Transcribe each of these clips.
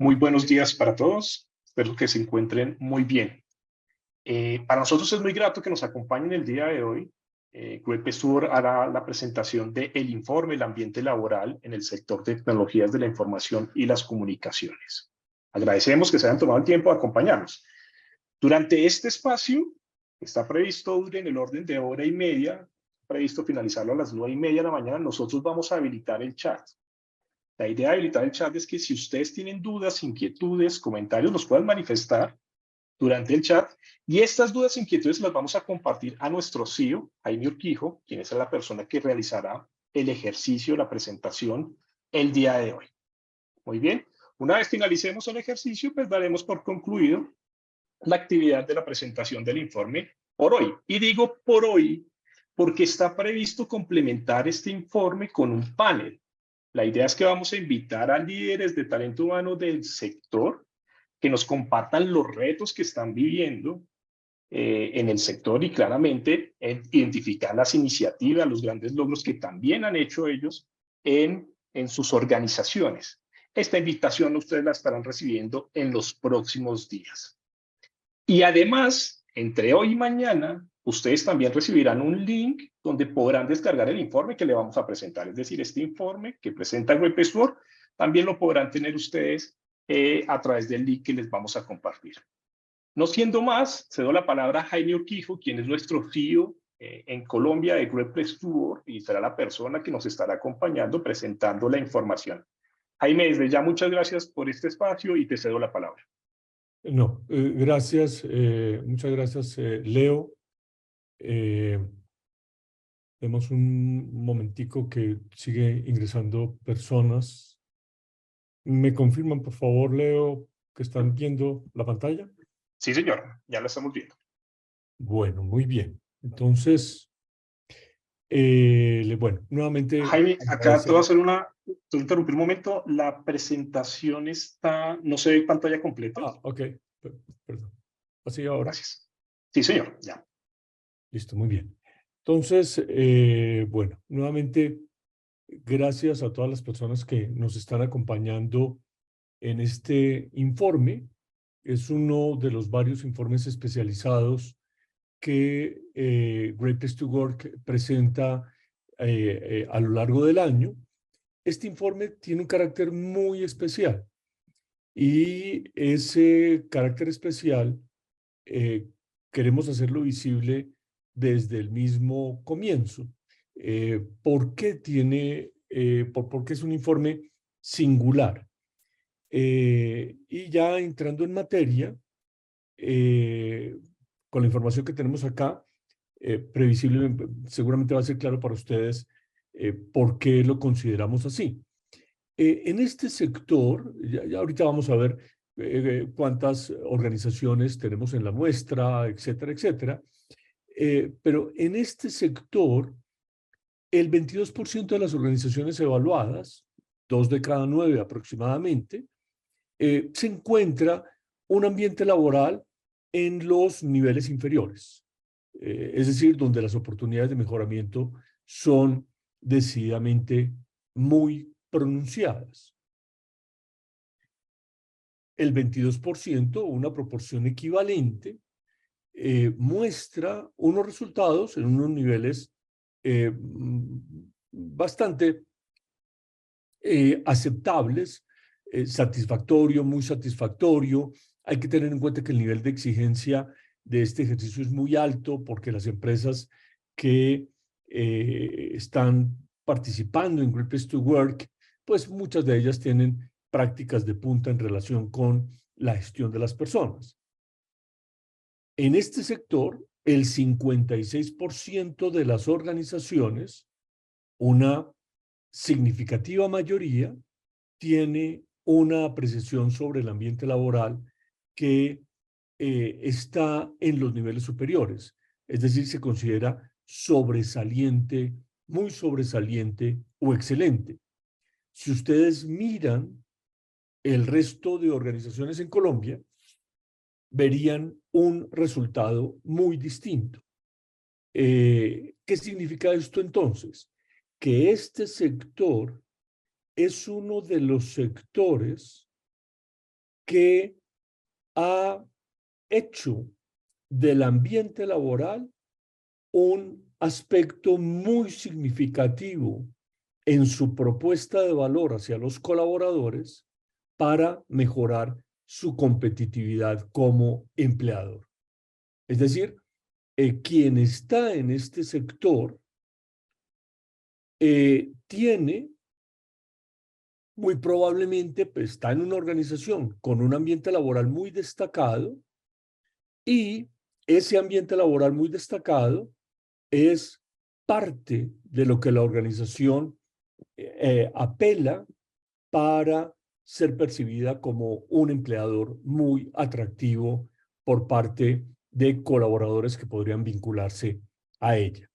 Muy buenos días para todos. Espero que se encuentren muy bien. Para nosotros es muy grato que nos acompañen el día de hoy. Grupo Sur hará la presentación del informe El ambiente laboral en el sector de tecnologías de la información y las comunicaciones. Agradecemos que se hayan tomado el tiempo de acompañarnos. Durante este espacio, está previsto dure en el orden de hora y media, previsto finalizarlo a las 9:30 de la mañana. Nosotros vamos a habilitar el chat. La idea de habilitar el chat es que si ustedes tienen dudas, inquietudes, comentarios, los puedan manifestar durante el chat, y estas dudas e inquietudes las vamos a compartir a nuestro CEO, Jaime Urquijo, quien es la persona que realizará el ejercicio, la presentación el día de hoy. Muy bien, una vez finalicemos el ejercicio, pues daremos por concluido la actividad de la presentación del informe por hoy. Y digo por hoy porque está previsto complementar este informe con un panel. La idea es que vamos a invitar a líderes de talento humano del sector que nos compartan los retos que están viviendo en el sector y claramente identificar las iniciativas, los grandes logros que también han hecho ellos en sus organizaciones. Esta invitación ustedes la estarán recibiendo en los próximos días. Y además, entre hoy y mañana, ustedes también recibirán un link donde podrán descargar el informe que le vamos a presentar. Es decir, este informe que presenta el WebSport también lo podrán tener ustedes a través del link que les vamos a compartir. No siendo más, cedo la palabra a Jaime Urquijo, quien es nuestro CEO en Colombia de WebSport y será la persona que nos estará acompañando presentando la información. Jaime, desde ya muchas gracias por este espacio y te cedo la palabra. No, gracias, muchas gracias, Leo. Vemos un momentico que sigue ingresando personas. ¿Me confirman, por favor, Leo, que están viendo la pantalla? Sí, señor, ya la estamos viendo. Bueno, muy bien. Entonces, bueno, nuevamente Jaime, acá te voy a agradecer. hacer te voy a interrumpir un momento. La presentación está, no se ve pantalla completa. Ok, perdón. Así ahora. Gracias. Sí, señor, ya. Listo, muy bien. Entonces, bueno, nuevamente, gracias a todas las personas que nos están acompañando en este informe. Es uno de los varios informes especializados que Great Place to Work presenta a lo largo del año. Este informe tiene un carácter muy especial y ese carácter especial eh, queremos hacerlo visible desde el mismo comienzo. ¿Por qué por qué es un informe singular? Y ya entrando en materia, eh, con la información que tenemos acá, previsiblemente, seguramente va a ser claro para ustedes por qué lo consideramos así. En este sector, ya ahorita vamos a ver cuántas organizaciones tenemos en la muestra, etcétera, etcétera. Pero en este sector, el 22% de las organizaciones evaluadas, 2 de cada 9 aproximadamente, se encuentra un ambiente laboral en los niveles inferiores, es decir, donde las oportunidades de mejoramiento son decididamente muy pronunciadas. El 22%, una proporción equivalente, muestra unos resultados en unos niveles bastante aceptables, satisfactorio, muy satisfactorio. Hay que tener en cuenta que el nivel de exigencia de este ejercicio es muy alto porque las empresas que están participando en Great Place to Work, pues muchas de ellas tienen prácticas de punta en relación con la gestión de las personas. En este sector, el 56% de las organizaciones, una significativa mayoría, tiene una apreciación sobre el ambiente laboral que está en los niveles superiores, es decir, se considera sobresaliente, muy sobresaliente o excelente. Si ustedes miran el resto de organizaciones en Colombia, verían un resultado muy distinto. ¿Qué significa esto entonces? Que este sector es uno de los sectores que ha hecho del ambiente laboral un aspecto muy significativo en su propuesta de valor hacia los colaboradores para mejorar su competitividad como empleador. Es decir, quien está en este sector tiene muy probablemente pues, está en una organización con un ambiente laboral muy destacado y ese ambiente laboral muy destacado es parte de lo que la organización apela para ser percibida como un empleador muy atractivo por parte de colaboradores que podrían vincularse a ella.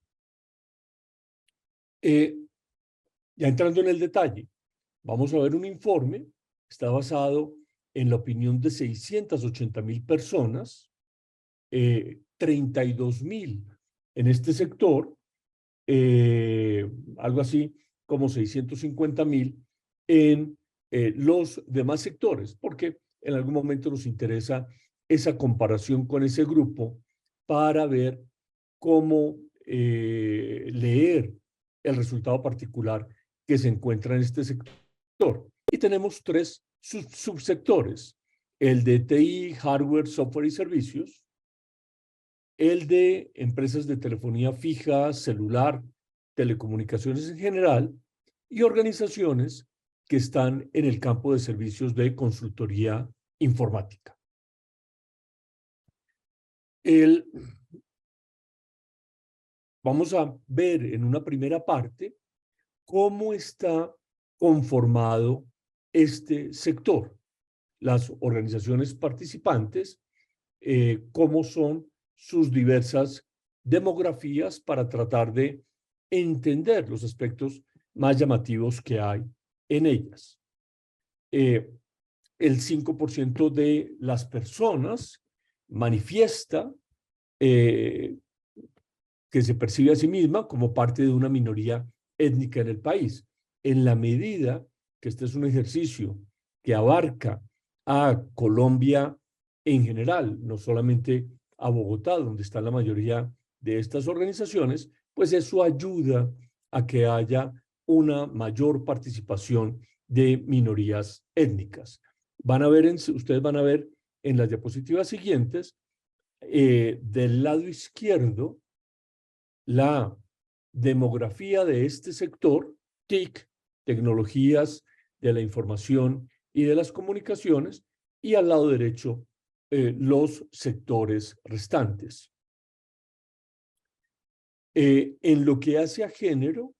Ya entrando en el detalle, vamos a ver un informe, está basado en la opinión de 680,000 personas, 32,000 en este sector, algo así como 650,000 en los demás sectores, porque en algún momento nos interesa esa comparación con ese grupo para ver cómo leer el resultado particular que se encuentra en este sector. Y tenemos tres subsectores, el de TI, hardware, software y servicios, el de empresas de telefonía fija, celular, telecomunicaciones en general, y organizaciones que están en el campo de servicios de consultoría informática. Vamos a ver en una primera parte cómo está conformado este sector, las organizaciones participantes, cómo son sus diversas demografías para tratar de entender los aspectos más llamativos que hay en ellas. El 5% de las personas manifiesta que se percibe a sí misma como parte de una minoría étnica en el país. En la medida que este es un ejercicio que abarca a Colombia en general, no solamente a Bogotá, donde está la mayoría de estas organizaciones, pues eso ayuda a que haya una mayor participación de minorías étnicas. Ustedes van a ver en las diapositivas siguientes, del lado izquierdo, la demografía de este sector, TIC, tecnologías de la información y de las comunicaciones, y al lado derecho, los sectores restantes. En lo que hace a género,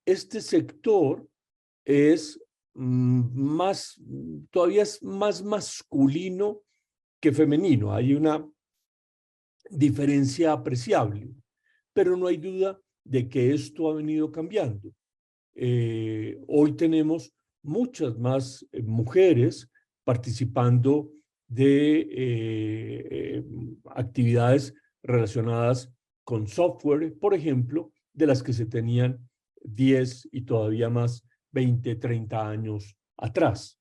este sector es todavía es más masculino que femenino. Hay una diferencia apreciable, pero no hay duda de que esto ha venido cambiando. Hoy tenemos muchas más mujeres participando de actividades relacionadas con software, por ejemplo, de las que se tenían 10 y todavía más 20, 30 años atrás.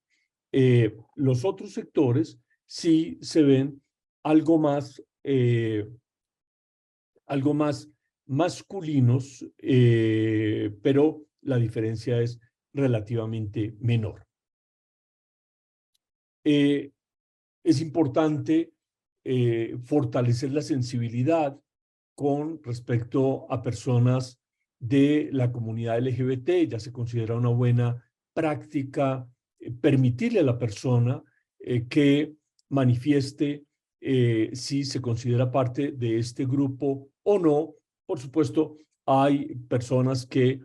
Los otros sectores sí se ven algo más masculinos, pero la diferencia es relativamente menor. Es importante fortalecer la sensibilidad con respecto a personas de la comunidad LGBT. Ya se considera una buena práctica permitirle a la persona que manifieste si se considera parte de este grupo o no. Por supuesto, hay personas que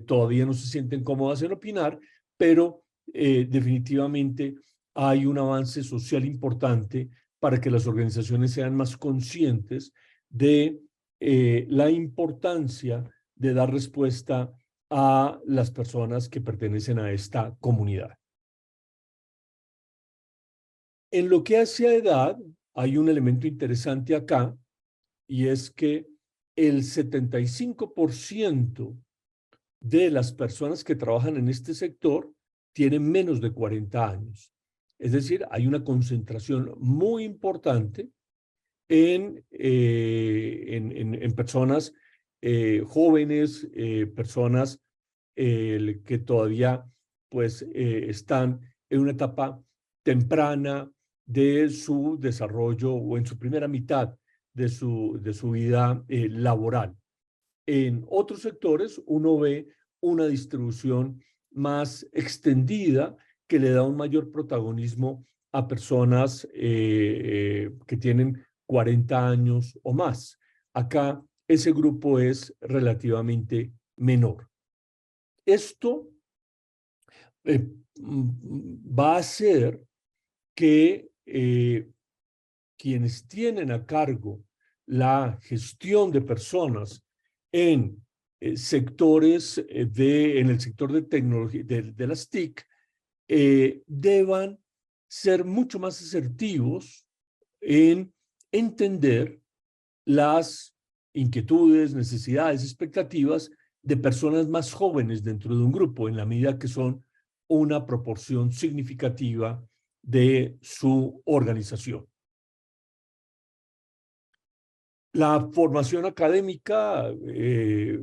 todavía no se sienten cómodas en opinar, pero definitivamente hay un avance social importante para que las organizaciones sean más conscientes de la importancia de dar respuesta a las personas que pertenecen a esta comunidad. En lo que hace a edad, hay un elemento interesante acá, y es que el 75% de las personas que trabajan en este sector tienen menos de 40 años. Es decir, hay una concentración muy importante en personas jóvenes, personas que todavía pues están en una etapa temprana de su desarrollo o en su primera mitad de su vida laboral. En otros sectores uno ve una distribución más extendida que le da un mayor protagonismo a personas que tienen 40 años o más. Acá ese grupo es relativamente menor. Esto va a hacer que quienes tienen a cargo la gestión de personas en sectores en el sector de tecnología, de las TIC, deban ser mucho más asertivos en entender las inquietudes, necesidades, expectativas de personas más jóvenes dentro de un grupo, en la medida que son una proporción significativa de su organización. La formación académica,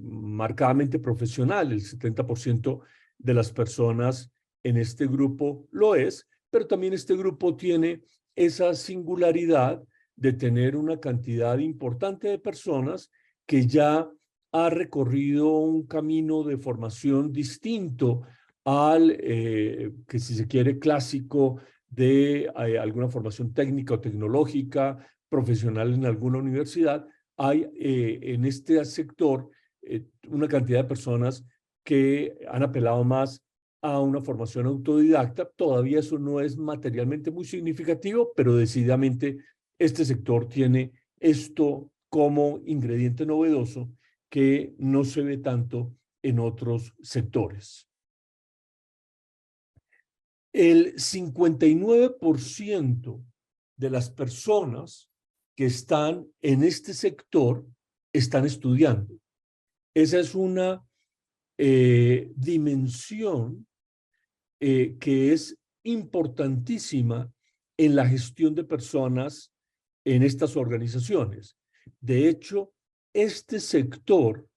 marcadamente profesional, el 70% de las personas en este grupo lo es, pero también este grupo tiene esa singularidad de tener una cantidad importante de personas que ya ha recorrido un camino de formación distinto al que, si se quiere, clásico de alguna formación técnica o tecnológica, profesional en alguna universidad. Hay en este sector una cantidad de personas que han apelado más a una formación autodidacta. Todavía eso no es materialmente muy significativo, pero decididamente este sector tiene esto como ingrediente novedoso que no se ve tanto en otros sectores. El 59% de las personas que están en este sector están estudiando. Esa es una dimensión que es importantísima en la gestión de personas en estas organizaciones. De hecho, este sector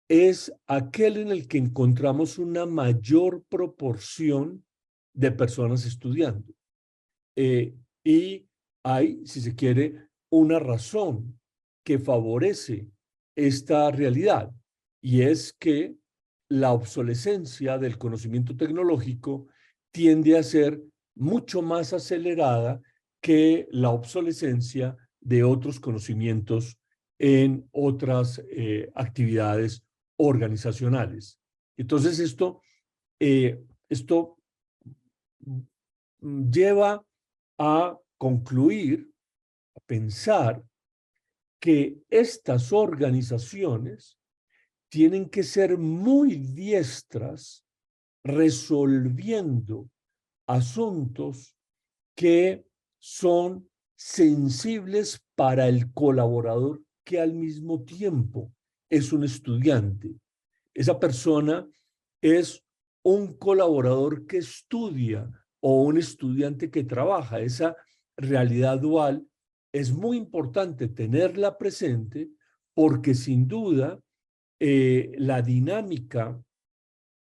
es aquel en el que encontramos una mayor proporción de personas estudiando. Y hay, si se quiere, una razón que favorece esta realidad, y es que la obsolescencia del conocimiento tecnológico tiende a ser mucho más acelerada que la obsolescencia de otros conocimientos en otras actividades organizacionales. Entonces, esto lleva a concluir, a pensar que estas organizaciones tienen que ser muy diestras resolviendo asuntos que son sensibles para el colaborador que al mismo tiempo es un estudiante. Esa persona es un colaborador que estudia o un estudiante que trabaja. Esa realidad dual es muy importante tenerla presente porque sin duda la dinámica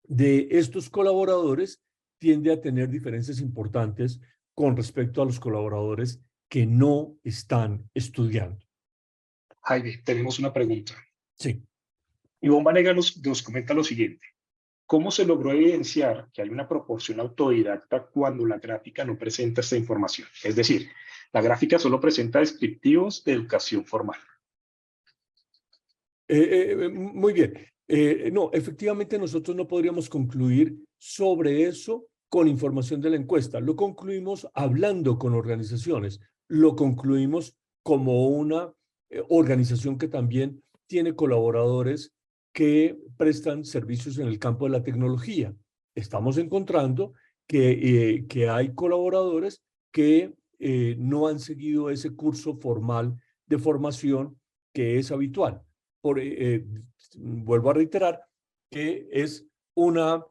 de estos colaboradores tiende a tener diferencias importantes con respecto a los colaboradores que no están estudiando. Jaime, tenemos una pregunta. Sí. Ivonne Vanega nos comenta lo siguiente. ¿Cómo se logró evidenciar que hay una proporción autodidacta cuando la gráfica no presenta esta información? Es decir, la gráfica solo presenta descriptivos de educación formal. Muy bien. No, efectivamente nosotros no podríamos concluir sobre eso con información de la encuesta. Lo concluimos hablando con organizaciones. Lo concluimos como una organización que también tiene colaboradores que prestan servicios en el campo de la tecnología. Estamos encontrando que hay colaboradores que no han seguido ese curso formal de formación que es habitual. Vuelvo a reiterar que es una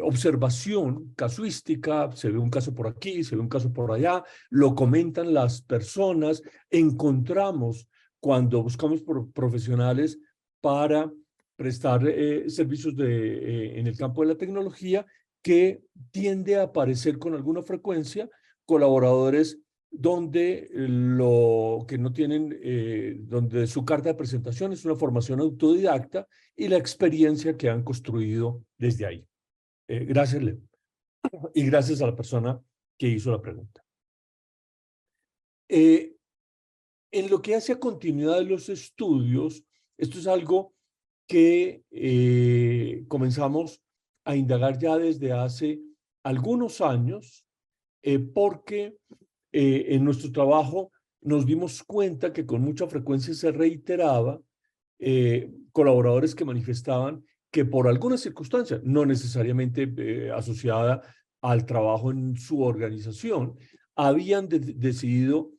observación casuística, se ve un caso por aquí, se ve un caso por allá, lo comentan las personas, encontramos cuando buscamos profesionales para prestar servicios en el campo de la tecnología, que tiende a aparecer con alguna frecuencia colaboradores donde lo que no tienen, donde su carta de presentación es una formación autodidacta y la experiencia que han construido desde ahí. Gracias, Leo. Y gracias a la persona que hizo la pregunta. En lo que hace a continuidad de los estudios, esto es algo que comenzamos a indagar ya desde hace algunos años, porque en nuestro trabajo nos dimos cuenta que con mucha frecuencia se reiteraba colaboradores que manifestaban que por alguna circunstancia, no necesariamente asociada al trabajo en su organización, habían decidido,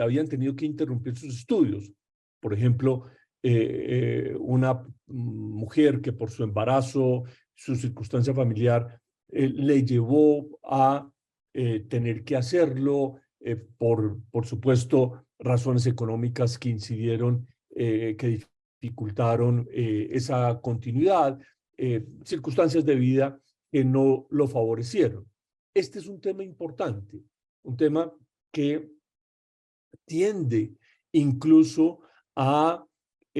habían tenido que interrumpir sus estudios. Por ejemplo, una mujer que por su embarazo, su circunstancia familiar, le llevó a tener que hacerlo, por supuesto, razones económicas que incidieron, que dificultaron esa continuidad, circunstancias de vida que no lo favorecieron. Este es un tema importante, un tema que tiende incluso a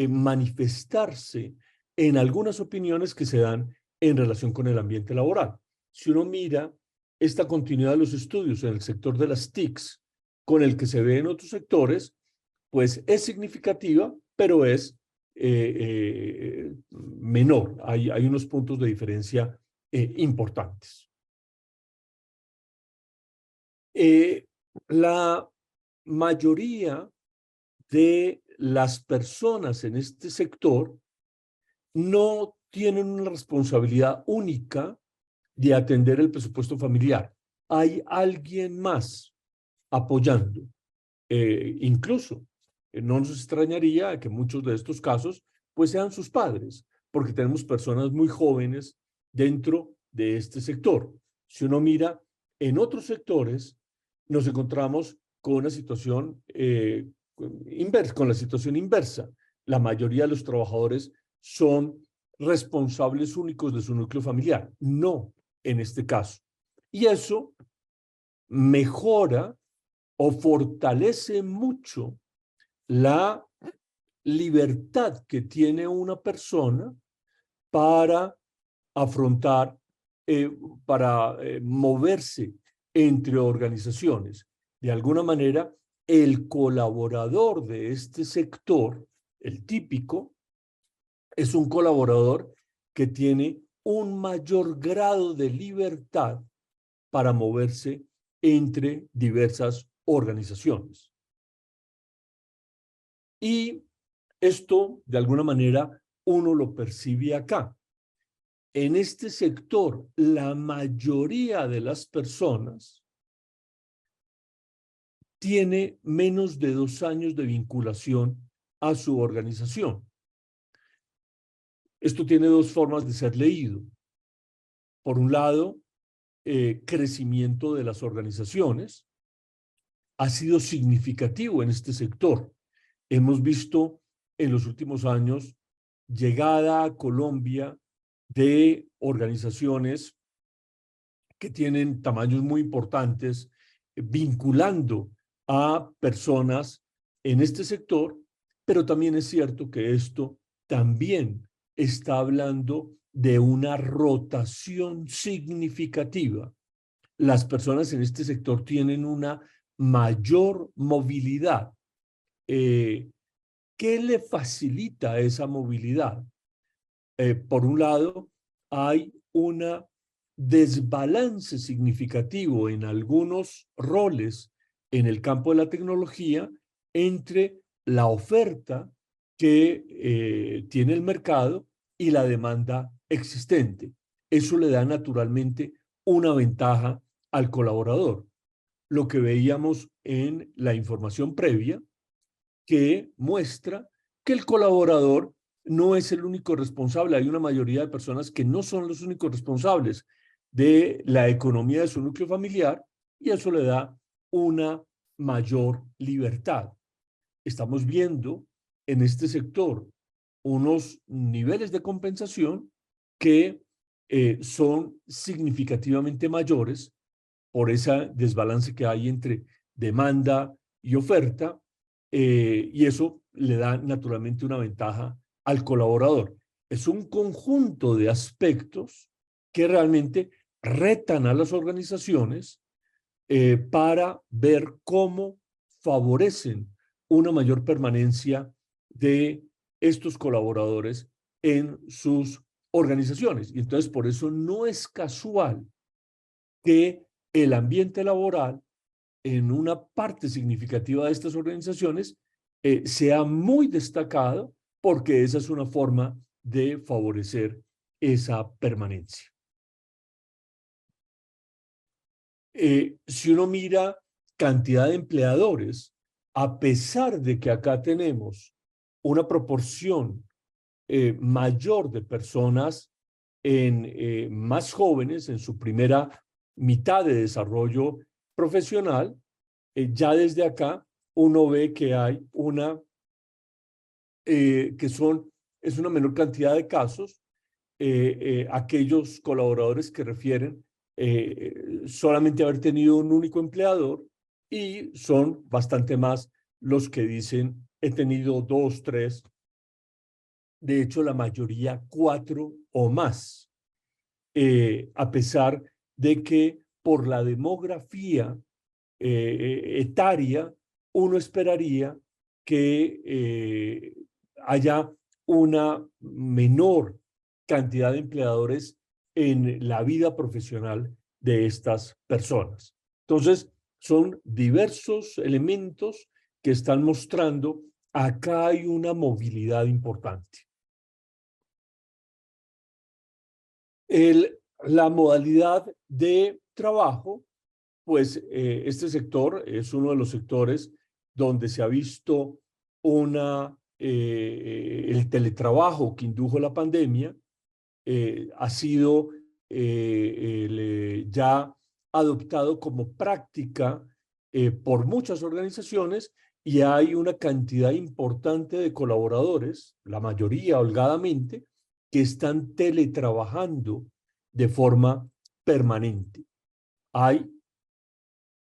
manifestarse en algunas opiniones que se dan en relación con el ambiente laboral. Si uno mira esta continuidad de los estudios en el sector de las TICs con el que se ve en otros sectores, pues es significativa, pero es menor. Hay unos puntos de diferencia importantes. La mayoría de las personas en este sector no tienen una responsabilidad única de atender el presupuesto familiar. Hay alguien más apoyando. Incluso no nos extrañaría que muchos de estos casos pues sean sus padres, porque tenemos personas muy jóvenes dentro de este sector. Si uno mira en otros sectores, nos encontramos con una situación inversa, con la situación inversa. La mayoría de los trabajadores son responsables únicos de su núcleo familiar. No en este caso. Y eso mejora o fortalece mucho la libertad que tiene una persona para afrontar, para moverse entre organizaciones. De alguna manera, el colaborador de este sector, el típico, es un colaborador que tiene un mayor grado de libertad para moverse entre diversas organizaciones. Y esto, de alguna manera, uno lo percibe acá. En este sector, la mayoría de las personas tiene menos de 2 años de vinculación a su organización. Esto tiene dos formas de ser leído. Por un lado, crecimiento de las organizaciones ha sido significativo en este sector. Hemos visto en los últimos años llegada a Colombia de organizaciones que tienen tamaños muy importantes, vinculando a personas en este sector, pero también es cierto que esto también está hablando de una rotación significativa. Las personas en este sector tienen una mayor movilidad. ¿Qué le facilita esa movilidad? Por un lado, hay un desbalance significativo en algunos roles en el campo de la tecnología entre la oferta que tiene el mercado y la demanda existente. Eso le da naturalmente una ventaja al colaborador. Lo que veíamos en la información previa, que muestra que el colaborador no es el único responsable. Hay una mayoría de personas que no son los únicos responsables de la economía de su núcleo familiar y eso le da una mayor libertad. Estamos viendo en este sector unos niveles de compensación que son significativamente mayores por ese desbalance que hay entre demanda y oferta, y eso le da naturalmente una ventaja al colaborador. Es un conjunto de aspectos que realmente retan a las organizaciones para ver cómo favorecen una mayor permanencia de estos colaboradores en sus organizaciones. Y entonces por eso no es casual que el ambiente laboral en una parte significativa de estas organizaciones sea muy destacado porque esa es una forma de favorecer esa permanencia. Si uno mira cantidad de empleadores, a pesar de que acá tenemos una proporción mayor de personas más jóvenes en su primera mitad de desarrollo profesional, ya desde acá uno ve que hay es una menor cantidad de casos, aquellos colaboradores que refieren solamente haber tenido un único empleador y son bastante más los que dicen he tenido 2, 3, de hecho la mayoría 4 o más, a pesar de que por la demografía etaria uno esperaría que haya una menor cantidad de empleadores en la vida profesional de estas personas. Entonces, son diversos elementos que están mostrando acá hay una movilidad importante. La modalidad de trabajo, pues este sector es uno de los sectores donde se ha visto el teletrabajo que indujo la pandemia, ha sido ya adoptado como práctica por muchas organizaciones y hay una cantidad importante de colaboradores, la mayoría holgadamente, que están teletrabajando de forma permanente. Hay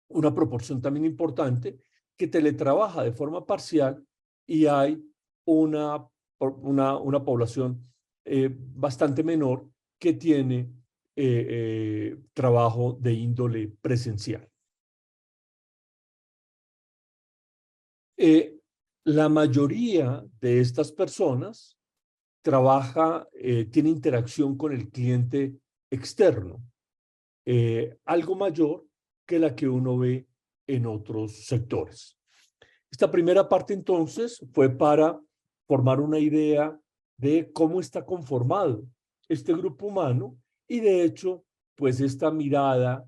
una proporción también importante que teletrabaja de forma parcial y hay una población bastante menor que tiene trabajo de índole presencial. La mayoría de estas personas tiene interacción con el cliente externo, algo mayor que la que uno ve en otros sectores. Esta primera parte entonces fue para formar una idea de cómo está conformado este grupo humano y de hecho, pues esta mirada,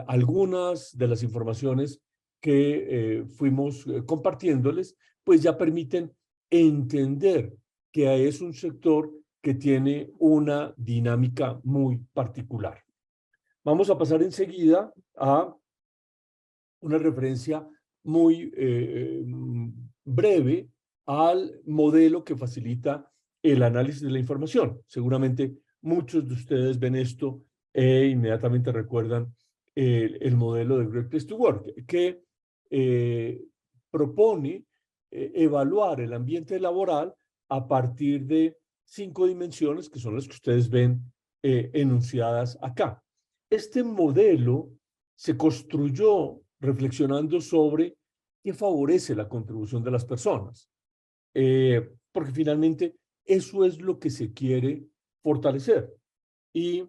algunas de las informaciones que fuimos compartiéndoles, pues ya permiten entender que es un sector que tiene una dinámica muy particular. Vamos a pasar enseguida a una referencia muy breve al modelo que facilita el análisis de la información. Seguramente muchos de ustedes ven esto e inmediatamente recuerdan el modelo de Great Place to Work, que propone evaluar el ambiente laboral a partir de 5 dimensiones, que son las que ustedes ven enunciadas acá. Este modelo se construyó reflexionando sobre qué favorece la contribución de las personas, porque finalmente eso es lo que se quiere fortalecer y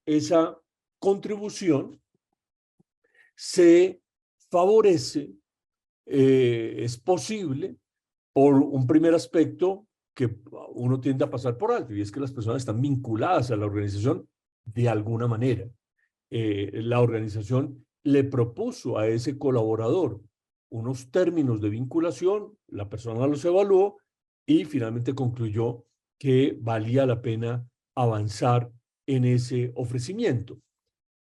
esa contribución se favorece, es posible por un primer aspecto que uno tiende a pasar por alto y es que las personas están vinculadas a la organización de alguna manera. La organización le propuso a ese colaborador unos términos de vinculación, la persona los evaluó y finalmente concluyó que valía la pena avanzar en ese ofrecimiento.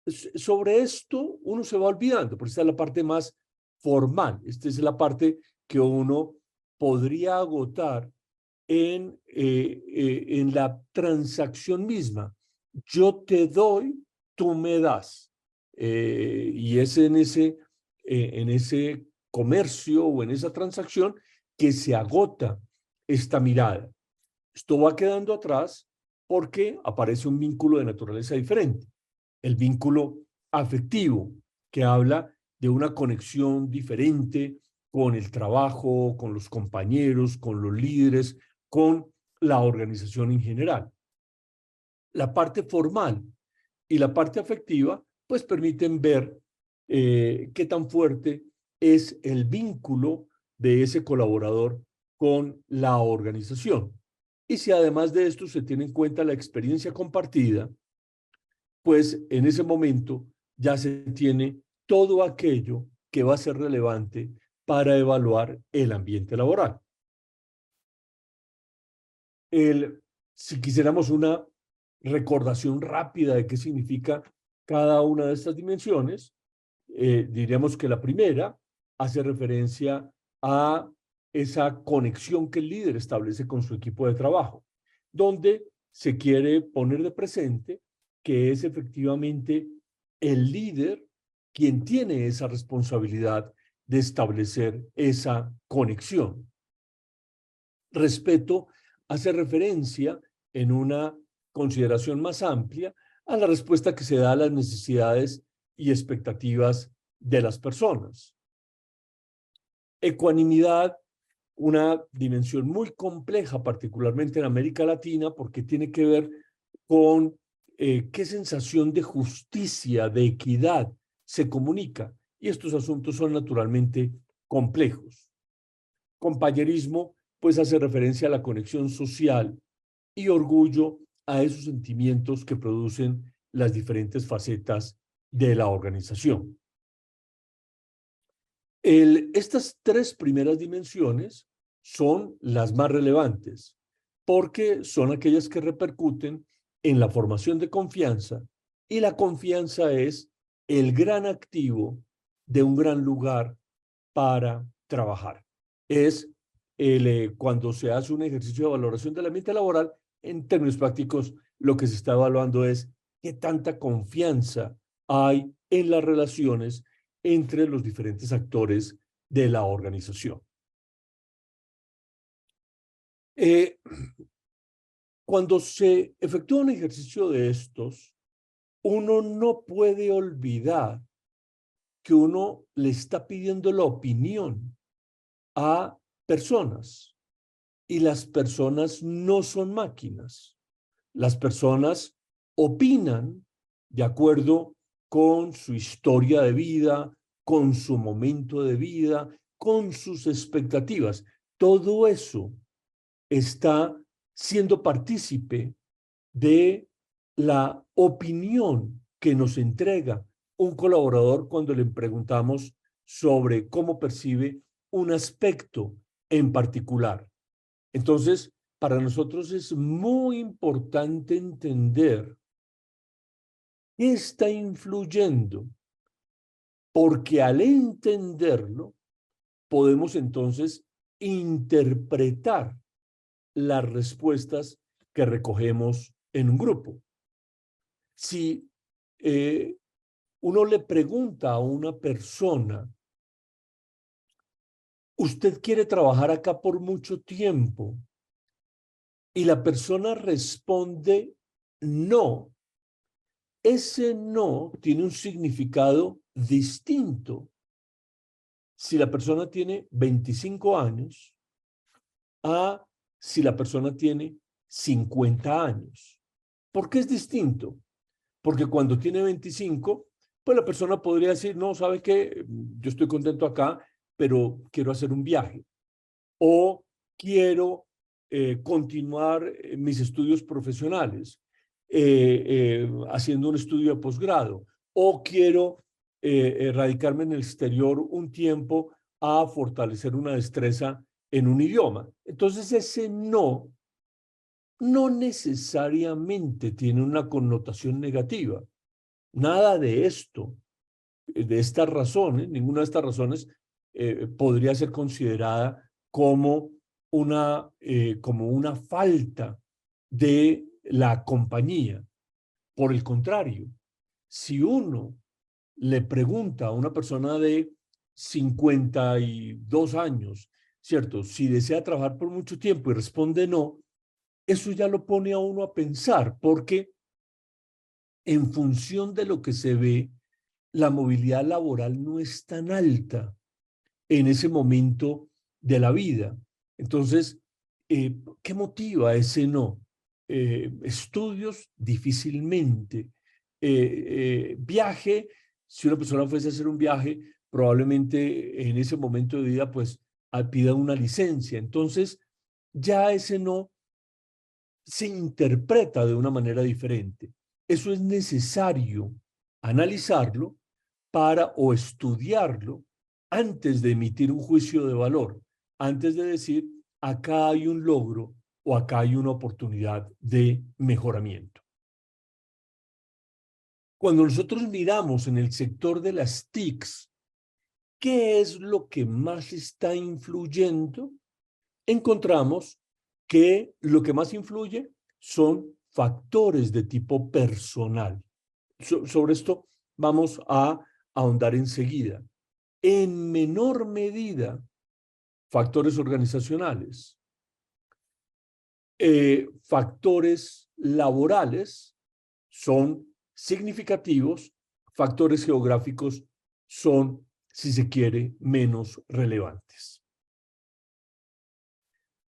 Sobre esto uno se va olvidando, porque esta es la parte más formal, esta es la parte que uno podría agotar en la transacción misma. Yo te doy, tú me das. Y es en ese comercio o en esa transacción que se agota esta mirada. Esto va quedando atrás porque aparece un vínculo de naturaleza diferente, el vínculo afectivo, que habla de una conexión diferente con el trabajo, con los compañeros, con los líderes, con la organización en general. La parte formal y la parte afectiva, pues permiten ver qué tan fuerte es el vínculo de ese colaborador con la organización. Y si además de esto se tiene en cuenta la experiencia compartida, pues en ese momento ya se tiene todo aquello que va a ser relevante para evaluar el ambiente laboral. Si quisiéramos una recordación rápida de qué significa cada una de estas dimensiones, diríamos que la primera hace referencia a esa conexión que el líder establece con su equipo de trabajo, donde se quiere poner de presente que es efectivamente el líder quien tiene esa responsabilidad de establecer esa conexión. Respeto hace referencia en una consideración más amplia a la respuesta que se da a las necesidades y expectativas de las personas. Ecuanimidad, una dimensión muy compleja, particularmente en América Latina, porque tiene que ver con qué sensación de justicia, de equidad se comunica. Y estos asuntos son naturalmente complejos. Compañerismo, pues hace referencia a la conexión social, y orgullo a esos sentimientos que producen las diferentes facetas de la organización. Estas tres primeras dimensiones son las más relevantes porque son aquellas que repercuten en la formación de confianza, y la confianza es el gran activo de un gran lugar para trabajar. Es cuando se hace un ejercicio de valoración del ambiente laboral, en términos prácticos, lo que se está evaluando es qué tanta confianza hay en las relaciones entre los diferentes actores de la organización. Cuando se efectúa un ejercicio de estos, uno no puede olvidar que uno le está pidiendo la opinión a personas, y las personas no son máquinas. Las personas opinan de acuerdo con su historia de vida, con su momento de vida, con sus expectativas. Todo eso está siendo partícipe de la opinión que nos entrega un colaborador cuando le preguntamos sobre cómo percibe un aspecto en particular. Entonces, para nosotros es muy importante entender qué está influyendo, porque al entenderlo, podemos entonces interpretar las respuestas que recogemos en un grupo. Si uno le pregunta a una persona, ¿usted quiere trabajar acá por mucho tiempo? Y la persona responde no. Ese no tiene un significado distinto si la persona tiene 25 años a si la persona tiene 50 años. ¿Por qué es distinto? Porque cuando tiene 25, pues la persona podría decir, no, ¿sabe qué? Yo estoy contento acá, pero quiero hacer un viaje. O quiero continuar mis estudios profesionales, haciendo un estudio de posgrado. O quiero radicarme en el exterior un tiempo a fortalecer una destreza en un idioma. Entonces ese no no necesariamente tiene una connotación negativa. Nada de esto, de estas razones, ninguna de estas razones podría ser considerada como una falta de la compañía. Por el contrario, si uno le pregunta a una persona de 52 años, ¿cierto? Si desea trabajar por mucho tiempo y responde no, eso ya lo pone a uno a pensar, porque en función de lo que se ve, la movilidad laboral no es tan alta en ese momento de la vida. Entonces, ¿qué motiva ese no? Estudios, difícilmente. Viaje, si una persona fuese a hacer un viaje, probablemente en ese momento de vida, pues, pida una licencia. Entonces, ya ese no se interpreta de una manera diferente. Eso es necesario analizarlo o estudiarlo antes de emitir un juicio de valor, antes de decir, acá hay un logro o acá hay una oportunidad de mejoramiento. Cuando nosotros miramos en el sector de las TICs, ¿qué es lo que más está influyendo? Encontramos que lo que más influye son factores de tipo personal. Sobre esto vamos a ahondar enseguida. En menor medida, factores organizacionales, factores laborales son significativos, factores geográficos son, si se quiere, menos relevantes.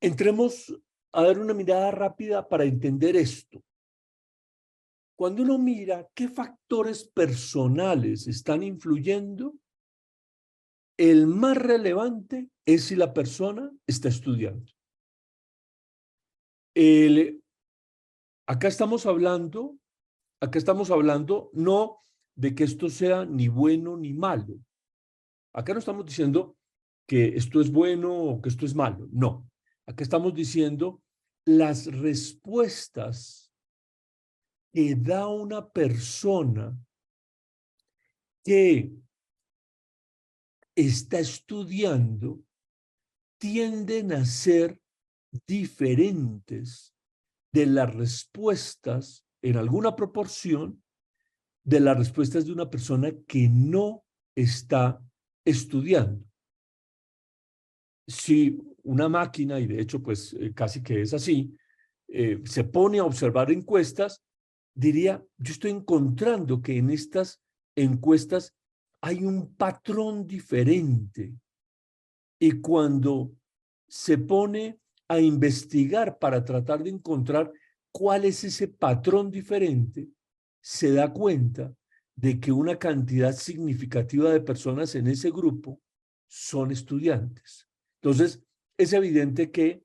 Entremos a dar una mirada rápida para entender esto. Cuando uno mira qué factores personales están influyendo, el más relevante es si la persona está estudiando. Acá estamos hablando no de que esto sea ni bueno ni malo. Acá no estamos diciendo que esto es bueno o que esto es malo. No. Acá estamos diciendo las respuestas que da una persona que está estudiando tienden a ser diferentes de las respuestas, en alguna proporción, de las respuestas de una persona que no está estudiando. Si una máquina, y de hecho pues casi que es así, se pone a observar encuestas, diría, yo estoy encontrando que en estas encuestas hay un patrón diferente. Y cuando se pone a investigar para tratar de encontrar cuál es ese patrón diferente, se da cuenta de que una cantidad significativa de personas en ese grupo son estudiantes. Entonces, es evidente que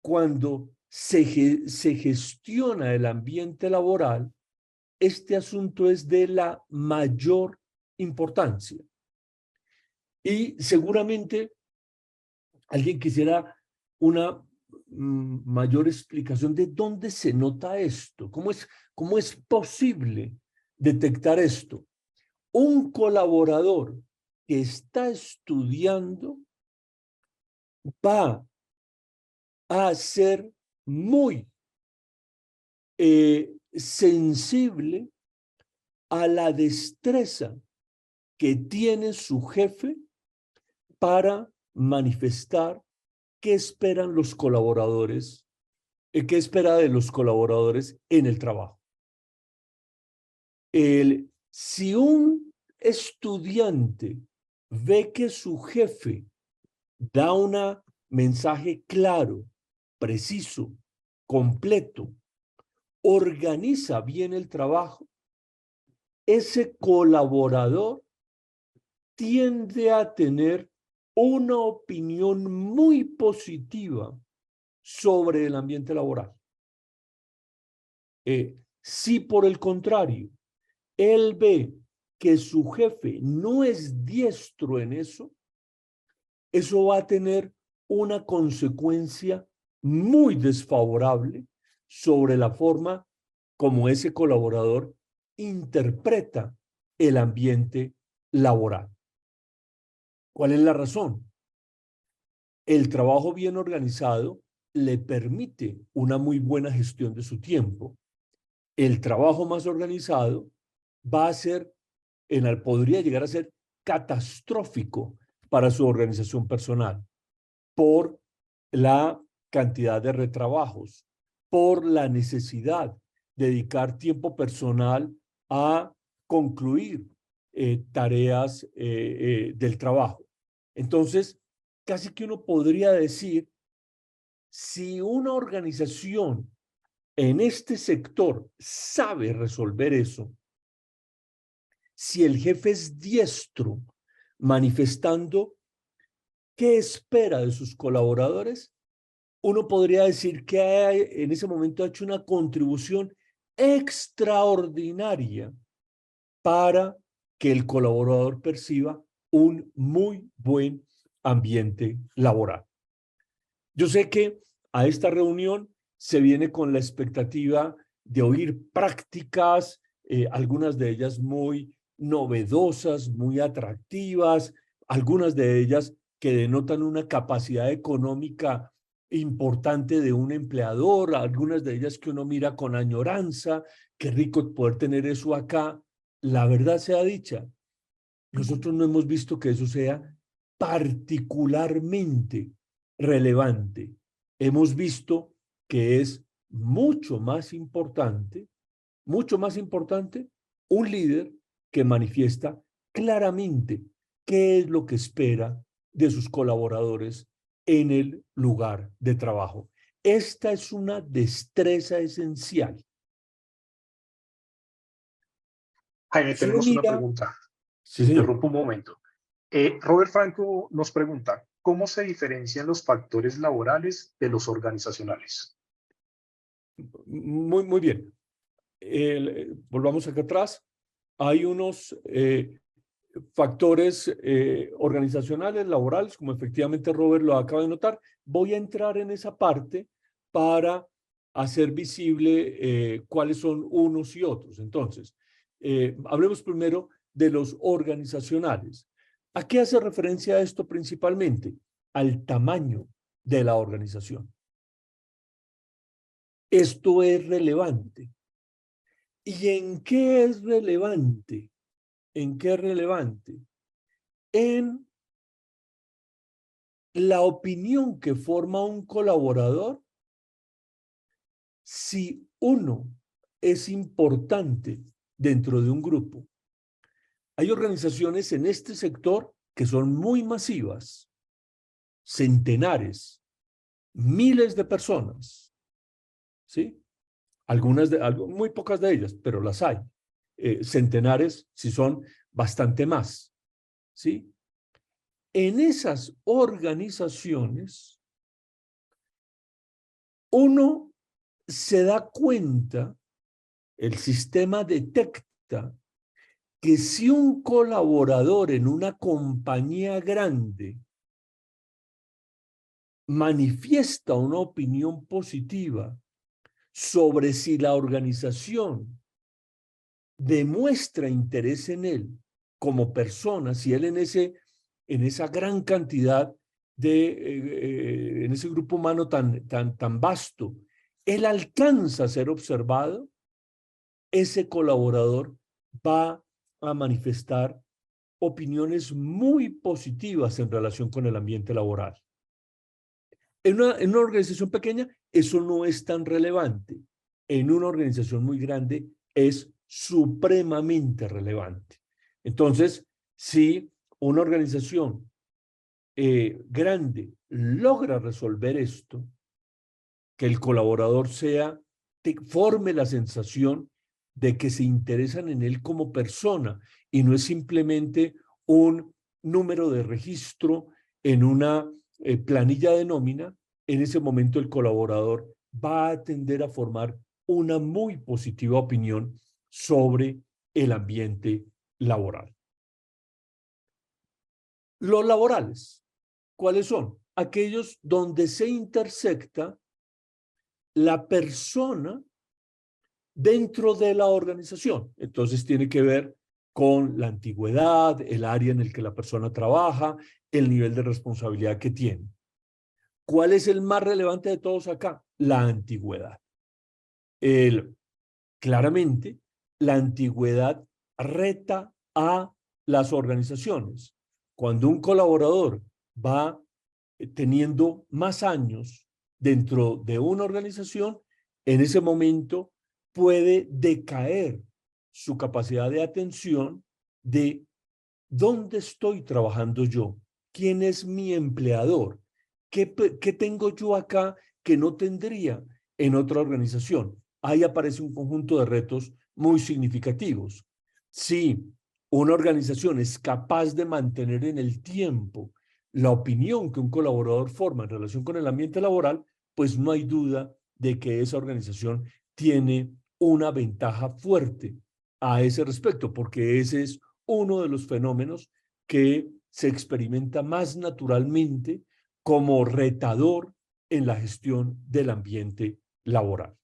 cuando se gestiona el ambiente laboral, este asunto es de la mayor importancia. Y seguramente alguien quisiera una mayor explicación de dónde se nota esto, cómo es posible detectar esto. Un colaborador que está estudiando va a ser muy sensible a la destreza que tiene su jefe para manifestar qué esperan los colaboradores, qué espera de los colaboradores en el trabajo. Si un estudiante ve que su jefe da un mensaje claro, preciso, completo, organiza bien el trabajo, ese colaborador tiende a tener una opinión muy positiva sobre el ambiente laboral. Si por el contrario, él ve que su jefe no es diestro en eso va a tener una consecuencia muy desfavorable sobre la forma como ese colaborador interpreta el ambiente laboral. ¿Cuál es la razón? El trabajo bien organizado le permite una muy buena gestión de su tiempo. El trabajo más organizado va a ser, podría llegar a ser catastrófico para su organización personal por la cantidad de retrabajos, por la necesidad de dedicar tiempo personal a concluir tareas del trabajo. Entonces, casi que uno podría decir, si una organización en este sector sabe resolver eso, si el jefe es diestro manifestando qué espera de sus colaboradores, uno podría decir que en ese momento ha hecho una contribución extraordinaria para que el colaborador perciba un muy buen ambiente laboral. Yo sé que a esta reunión se viene con la expectativa de oír prácticas, algunas de ellas muy novedosas, muy atractivas, algunas de ellas que denotan una capacidad económica importante de un empleador, algunas de ellas que uno mira con añoranza, qué rico poder tener eso acá. La verdad sea dicha, nosotros no hemos visto que eso sea particularmente relevante. Hemos visto que es mucho más importante un líder que manifiesta claramente qué es lo que espera de sus colaboradores en el lugar de trabajo. Esta es una destreza esencial. Jaime, Si uno tenemos una mira, pregunta. Te sí señor, interrumpo un momento. Robert Franco nos pregunta, ¿cómo se diferencian los factores laborales de los organizacionales? muy bien. Volvamos acá atrás. Hay unos factores organizacionales, laborales, como efectivamente Robert lo acaba de notar. Voy a entrar en esa parte para hacer visible cuáles son unos y otros. Entonces, hablemos primero de los organizacionales. ¿A qué hace referencia esto principalmente? Al tamaño de la organización. Esto es relevante. ¿Y en qué es relevante? ¿En qué es relevante? En la opinión que forma un colaborador si uno es importante dentro de un grupo. Hay organizaciones en este sector que son muy masivas, centenares, miles de personas, ¿sí? Muy pocas de ellas, pero las hay. Centenares si son bastante más, ¿sí? En esas organizaciones, uno se da cuenta, el sistema detecta que si un colaborador en una compañía grande manifiesta una opinión positiva sobre si la organización demuestra interés en él como persona, si él en esa gran cantidad en ese grupo humano tan vasto, él alcanza a ser observado, ese colaborador va a manifestar opiniones muy positivas en relación con el ambiente laboral. En una organización pequeña, eso no es tan relevante. En una organización muy grande, es supremamente relevante. Entonces, si una organización grande logra resolver esto, que el colaborador forme la sensación de que se interesan en él como persona y no es simplemente un número de registro en una planilla de nómina, en ese momento el colaborador va a tender a formar una muy positiva opinión sobre el ambiente laboral. Los laborales, ¿cuáles son? Aquellos donde se intersecta la persona dentro de la organización. Entonces tiene que ver con la antigüedad, el área en el que la persona trabaja, el nivel de responsabilidad que tiene. ¿Cuál es el más relevante de todos acá? La antigüedad. Claramente, la antigüedad reta a las organizaciones. Cuando un colaborador va teniendo más años dentro de una organización, en ese momento puede decaer su capacidad de atención de dónde estoy trabajando yo, quién es mi empleador, qué tengo yo acá que no tendría en otra organización. Ahí aparece un conjunto de retos muy significativos. Si una organización es capaz de mantener en el tiempo la opinión que un colaborador forma en relación con el ambiente laboral, pues no hay duda de que esa organización tiene una ventaja fuerte a ese respecto, porque ese es uno de los fenómenos que se experimenta más naturalmente como retador en la gestión del ambiente laboral.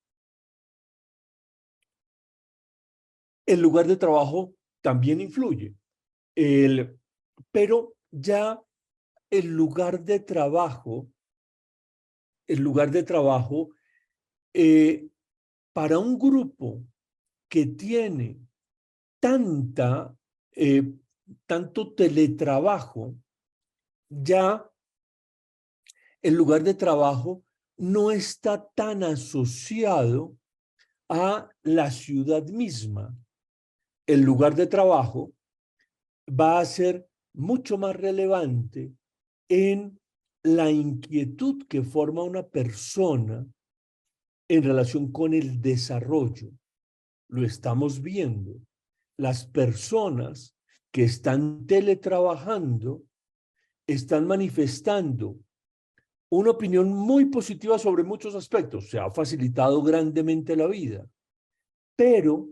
El lugar de trabajo también influye, pero ya el lugar de trabajo, eh, para un grupo que tiene tanta, eh, tanto teletrabajo, ya el lugar de trabajo no está tan asociado a la ciudad misma. El lugar de trabajo va a ser mucho más relevante en la inquietud que forma una persona en relación con el desarrollo. Lo estamos viendo. Las personas que están teletrabajando están manifestando una opinión muy positiva sobre muchos aspectos. Se ha facilitado grandemente la vida, pero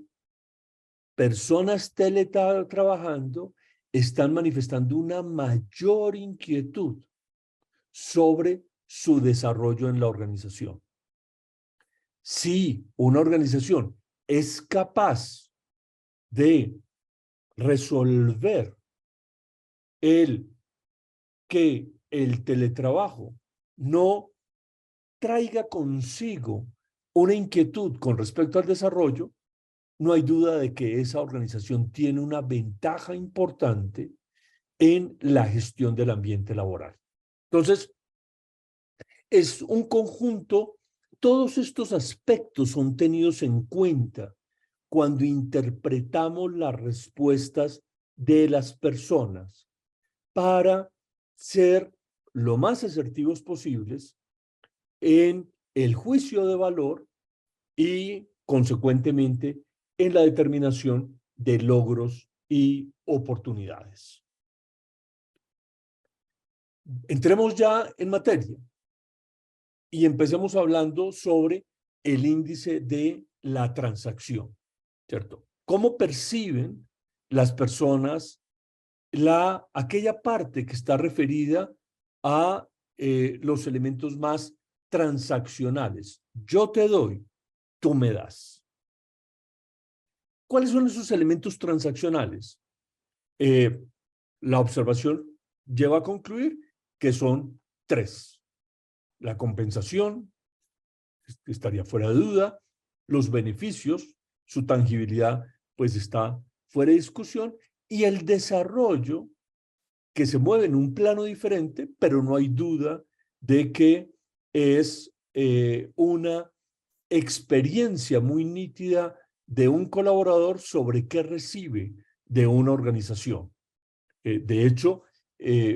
personas teletrabajando están manifestando una mayor inquietud sobre su desarrollo en la organización. Si una organización es capaz de resolver el que el teletrabajo no traiga consigo una inquietud con respecto al desarrollo, no hay duda de que esa organización tiene una ventaja importante en la gestión del ambiente laboral. Entonces, es un conjunto, todos estos aspectos son tenidos en cuenta cuando interpretamos las respuestas de las personas para ser lo más asertivos posibles en el juicio de valor y, consecuentemente, en la determinación de logros y oportunidades. Entremos ya en materia y empecemos hablando sobre el índice de la transacción, ¿cierto? ¿Cómo perciben las personas aquella parte que está referida a los elementos más transaccionales? Yo te doy, tú me das. ¿Cuáles son esos elementos transaccionales? La observación lleva a concluir que son tres. La compensación, estaría fuera de duda. Los beneficios, su tangibilidad, pues está fuera de discusión. Y el desarrollo, que se mueve en un plano diferente, pero no hay duda de que es una experiencia muy nítida de un colaborador sobre qué recibe de una organización. De hecho,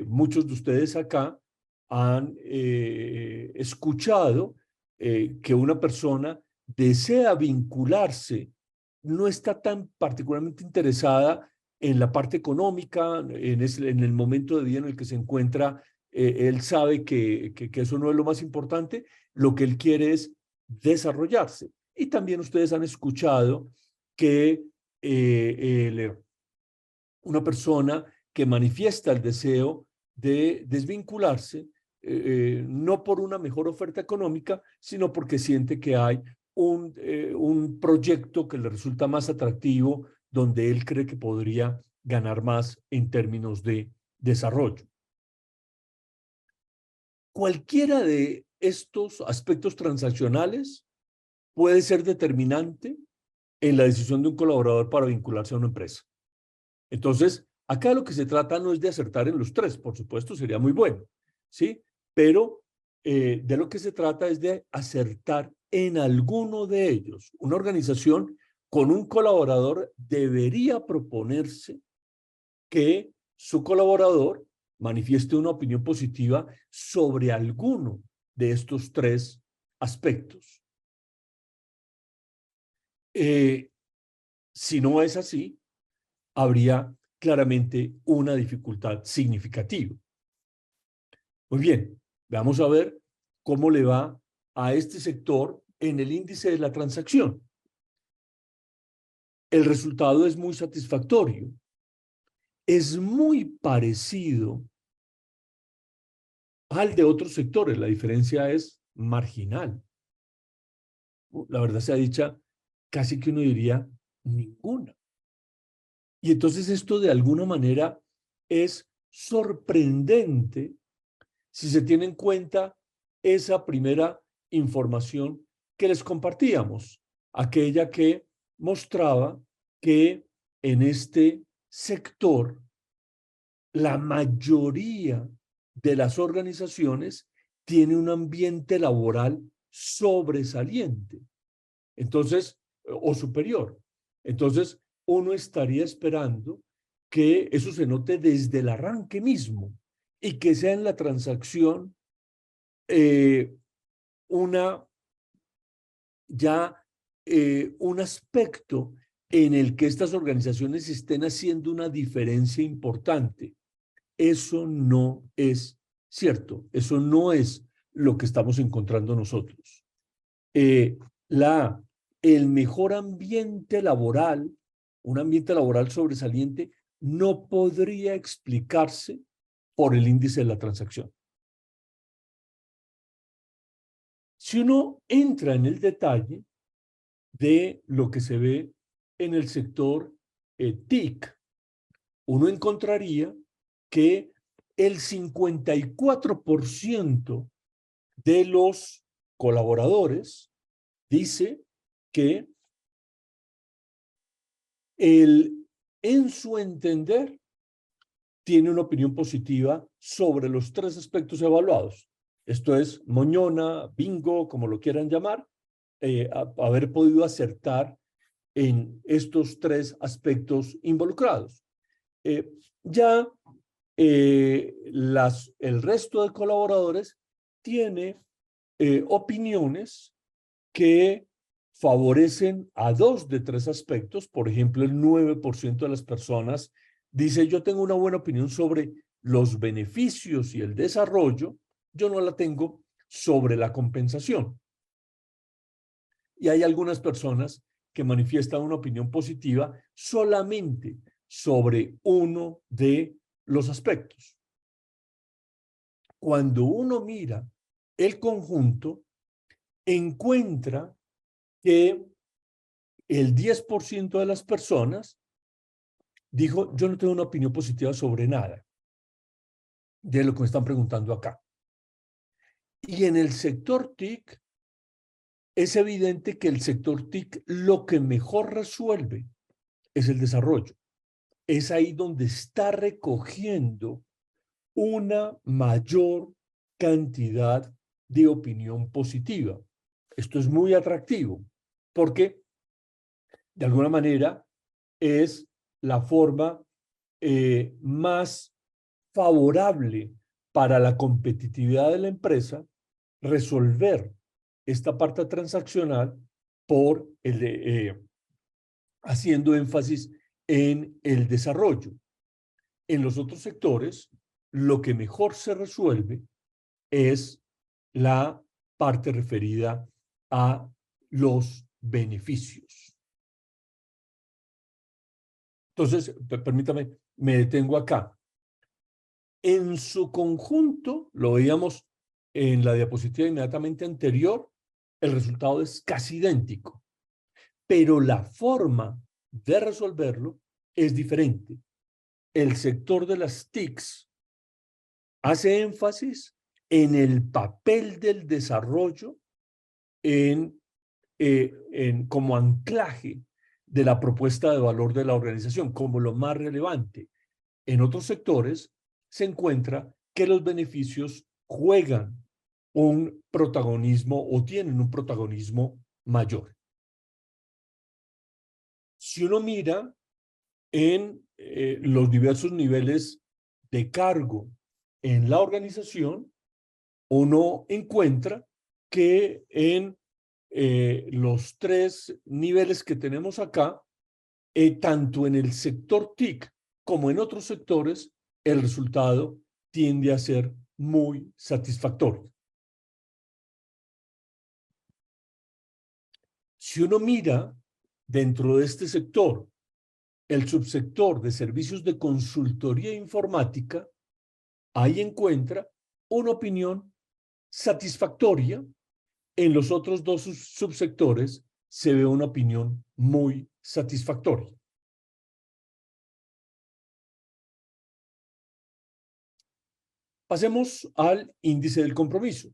muchos de ustedes acá han escuchado que una persona desea vincularse, no está tan particularmente interesada en la parte económica, en el momento de vida en el que se encuentra, él sabe que eso no es lo más importante, lo que él quiere es desarrollarse. Y también ustedes han escuchado que una persona que manifiesta el deseo de desvincularse no por una mejor oferta económica, sino porque siente que hay un proyecto que le resulta más atractivo, donde él cree que podría ganar más en términos de desarrollo. Cualquiera de estos aspectos transaccionales puede ser determinante en la decisión de un colaborador para vincularse a una empresa. Entonces, acá lo que se trata no es de acertar en los tres, por supuesto, sería muy bueno, ¿sí? Pero de lo que se trata es de acertar en alguno de ellos. Una organización con un colaborador debería proponerse que su colaborador manifieste una opinión positiva sobre alguno de estos tres aspectos. Si no es así, habría claramente una dificultad significativa. Muy bien, vamos a ver cómo le va a este sector en el índice de la transacción. El resultado es muy satisfactorio. Es muy parecido al de otros sectores. La diferencia es marginal. La verdad sea dicha, casi que uno diría ninguna. Y entonces esto de alguna manera es sorprendente si se tiene en cuenta esa primera información que les compartíamos, aquella que mostraba que en este sector la mayoría de las organizaciones tiene un ambiente laboral sobresaliente, entonces, o superior. Entonces, uno estaría esperando que eso se note desde el arranque mismo y que sea en la transacción una ya un aspecto en el que estas organizaciones estén haciendo una diferencia importante. Eso no es cierto, eso no es lo que estamos encontrando nosotros. El mejor ambiente laboral, un ambiente laboral sobresaliente, no podría explicarse por el índice de la transacción. Si uno entra en el detalle de lo que se ve en el sector TIC, uno encontraría que el 54% de los colaboradores dice que en su entender, tiene una opinión positiva sobre los tres aspectos evaluados. Esto es moñona, bingo, como lo quieran llamar, haber podido acertar en estos tres aspectos involucrados. Ya el resto de colaboradores tiene opiniones que favorecen a dos de tres aspectos. Por ejemplo, el 9% de las personas dice: yo tengo una buena opinión sobre los beneficios y el desarrollo, yo no la tengo sobre la compensación. Y hay algunas personas que manifiestan una opinión positiva solamente sobre uno de los aspectos. Cuando uno mira el conjunto, encuentra que el 10% de las personas dijo: yo no tengo una opinión positiva sobre nada de lo que me están preguntando acá. Y en el sector TIC, es evidente que el sector TIC lo que mejor resuelve es el desarrollo. Es ahí donde está recogiendo una mayor cantidad de opinión positiva. Esto es muy atractivo porque, de alguna manera, es la forma más favorable para la competitividad de la empresa resolver esta parte transaccional por haciendo énfasis en el desarrollo. En los otros sectores, lo que mejor se resuelve es la parte referida a los beneficios. Entonces, permítame, me detengo acá. En su conjunto, lo veíamos en la diapositiva inmediatamente anterior, el resultado es casi idéntico, pero la forma de resolverlo es diferente. El sector de las TICs hace énfasis en el papel del desarrollo como anclaje de la propuesta de valor de la organización, como lo más relevante. En otros sectores se encuentra que los beneficios juegan un protagonismo o tienen un protagonismo mayor. Si uno mira en los diversos niveles de cargo en la organización, uno encuentra que en los 3 niveles que tenemos acá, tanto en el sector TIC como en otros sectores, el resultado tiende a ser muy satisfactorio. Si uno mira dentro de este sector el subsector de servicios de consultoría informática, ahí encuentra una opinión satisfactoria. En los otros 2 subsectores se ve una opinión muy satisfactoria. Pasemos al índice del compromiso,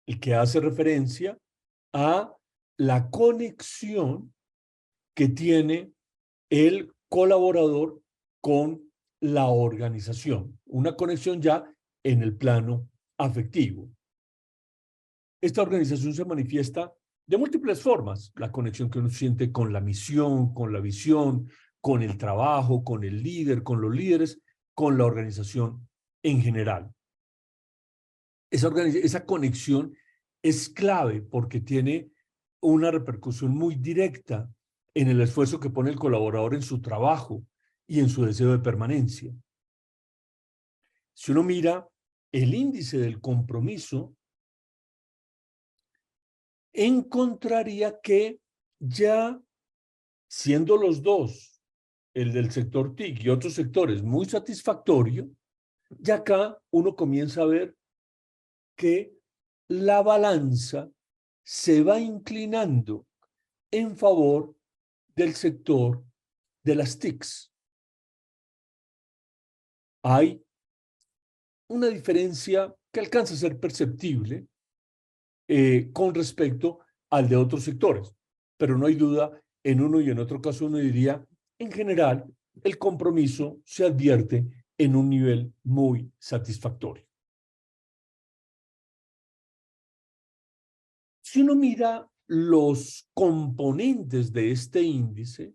el que hace referencia a la conexión que tiene el colaborador con la organización, una conexión ya en el plano afectivo. Esta organización se manifiesta de múltiples formas, la conexión que uno siente con la misión, con la visión, con el trabajo, con el líder, con los líderes, con la organización en general. Esa conexión es clave porque tiene una repercusión muy directa en el esfuerzo que pone el colaborador en su trabajo y en su deseo de permanencia. Si uno mira el índice del compromiso, encontraría que ya siendo los 2, el del sector TIC y otros sectores, muy satisfactorio, ya acá uno comienza a ver que la balanza se va inclinando en favor del sector de las TICs. Hay una diferencia que alcanza a ser perceptible con respecto al de otros sectores, pero no hay duda, en uno y en otro caso uno diría, en general, el compromiso se advierte en un nivel muy satisfactorio. Si uno mira los componentes de este índice,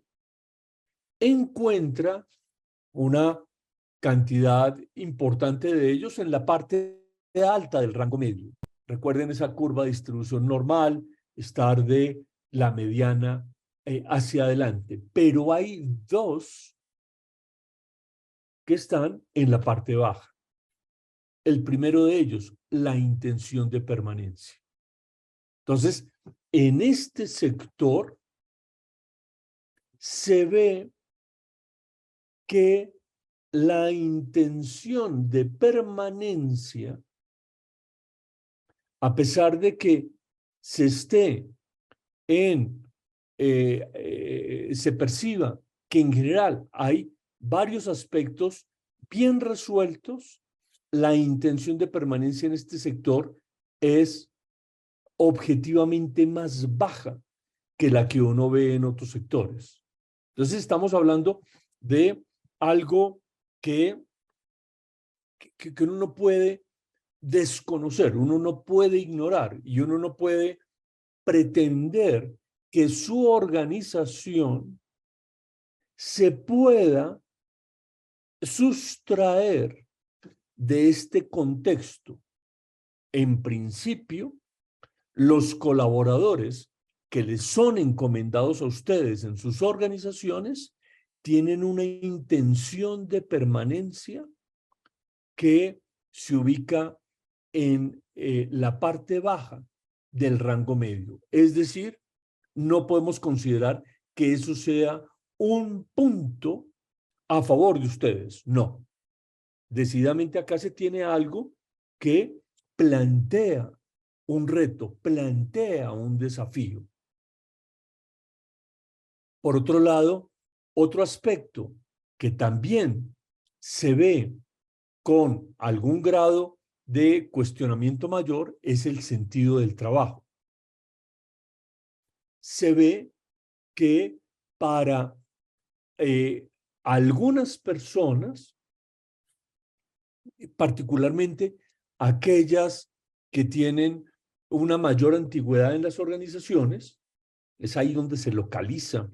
encuentra una cantidad importante de ellos en la parte alta del rango medio. Recuerden esa curva de distribución normal, estar de la mediana hacia adelante. Pero hay 2 que están en la parte baja. El primero de ellos, la intención de permanencia. Entonces, en este sector se ve que la intención de permanencia, a pesar de que se esté se perciba que en general hay varios aspectos bien resueltos, la intención de permanencia en este sector es objetivamente más baja que la que uno ve en otros sectores. Entonces estamos hablando de algo que uno no puede desconocer, uno no puede ignorar y uno no puede pretender que su organización se pueda sustraer de este contexto. En principio, los colaboradores que les son encomendados a ustedes en sus organizaciones tienen una intención de permanencia que se ubica en la parte baja del rango medio. Es decir, no podemos considerar que eso sea un punto a favor de ustedes. No. Decididamente acá se tiene algo que plantea un reto, plantea un desafío. Por otro lado, otro aspecto que también se ve con algún grado de cuestionamiento mayor es el sentido del trabajo. Se ve que para algunas personas, particularmente aquellas que tienen una mayor antigüedad en las organizaciones, es ahí donde se localiza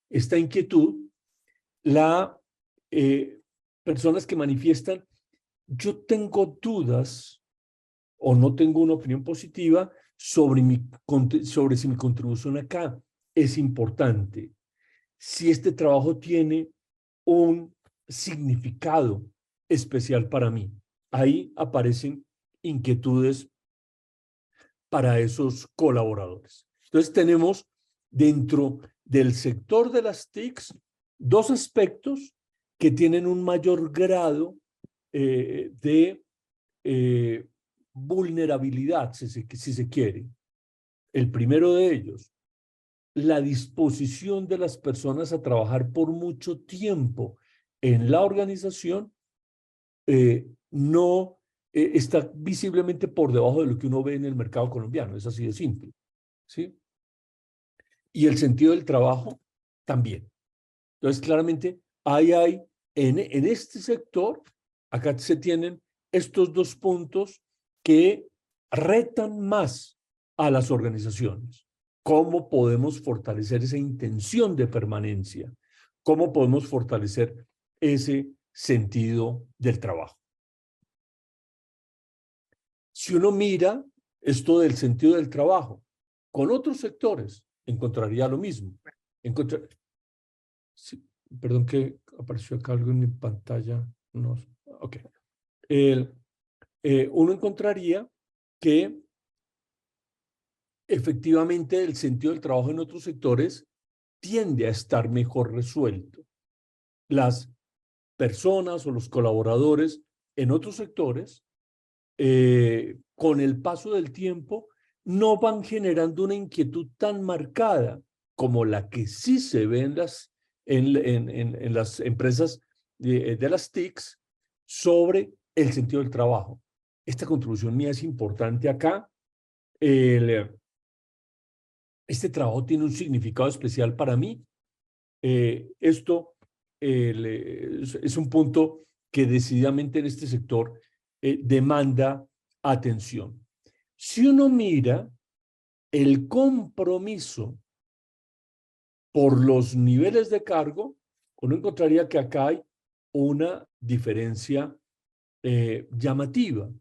esta inquietud, personas que manifiestan, yo tengo dudas o no tengo una opinión positiva sobre si mi contribución acá es importante, si este trabajo tiene un significado especial para mí. Ahí aparecen inquietudes para esos colaboradores. Entonces tenemos dentro del sector de las TICs dos aspectos que tienen un mayor grado de vulnerabilidad, si se quiere. El primero de ellos, la disposición de las personas a trabajar por mucho tiempo en la organización no está visiblemente por debajo de lo que uno ve en el mercado colombiano, es así de simple, ¿sí? Y el sentido del trabajo también. Entonces, claramente, hay en este sector, acá se tienen estos dos puntos que retan más a las organizaciones. ¿Cómo podemos fortalecer esa intención de permanencia? ¿Cómo podemos fortalecer ese sentido del trabajo? Si uno mira esto del sentido del trabajo con otros sectores, encontraría lo mismo. Sí, perdón que apareció acá algo en mi pantalla. No, ok. Uno encontraría que efectivamente el sentido del trabajo en otros sectores tiende a estar mejor resuelto. Las personas o los colaboradores en otros sectores, con el paso del tiempo, no van generando una inquietud tan marcada como la que sí se ve en las empresas de las TICs sobre el sentido del trabajo. Esta contribución mía es importante acá. Este trabajo tiene un significado especial para mí. Esto es un punto que decididamente en este sector demanda atención. Si uno mira el compromiso por los niveles de cargo, uno encontraría que acá hay una diferencia llamativa,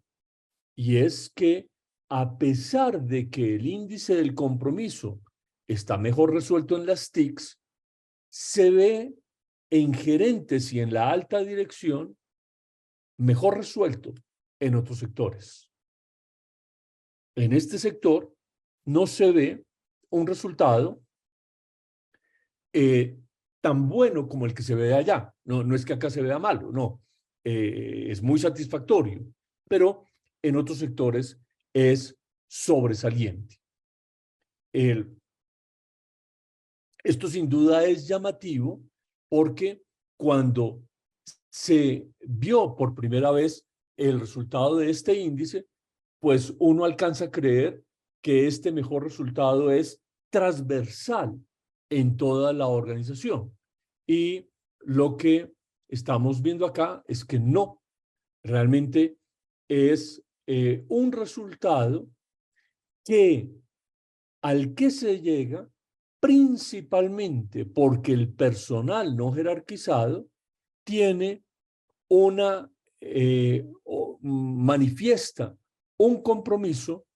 y es que a pesar de que el índice del compromiso está mejor resuelto en las TICs, se ve en gerentes y en la alta dirección mejor resuelto en otros sectores. En este sector no se ve un resultado tan bueno como el que se ve allá. No es que acá se vea malo, no. Es muy satisfactorio, pero en otros sectores es sobresaliente. Esto sin duda es llamativo porque cuando se vio por primera vez el resultado de este índice, pues uno alcanza a creer que este mejor resultado es transversal en toda la organización. Y lo que estamos viendo acá es que no, realmente es un resultado al que se llega principalmente porque el personal no jerarquizado tiene manifiesta un compromiso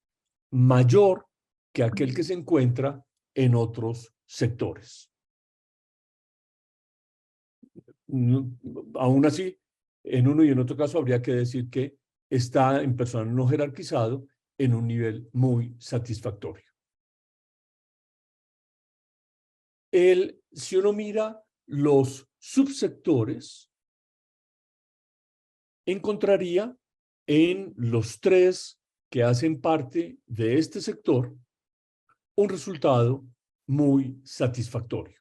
mayor que aquel que se encuentra en otros sectores. Aún así, en uno y en otro caso habría que decir que está en personal no jerarquizado en un nivel muy satisfactorio. Si uno mira los subsectores, encontraría en los tres que hacen parte de este sector un resultado muy satisfactorio.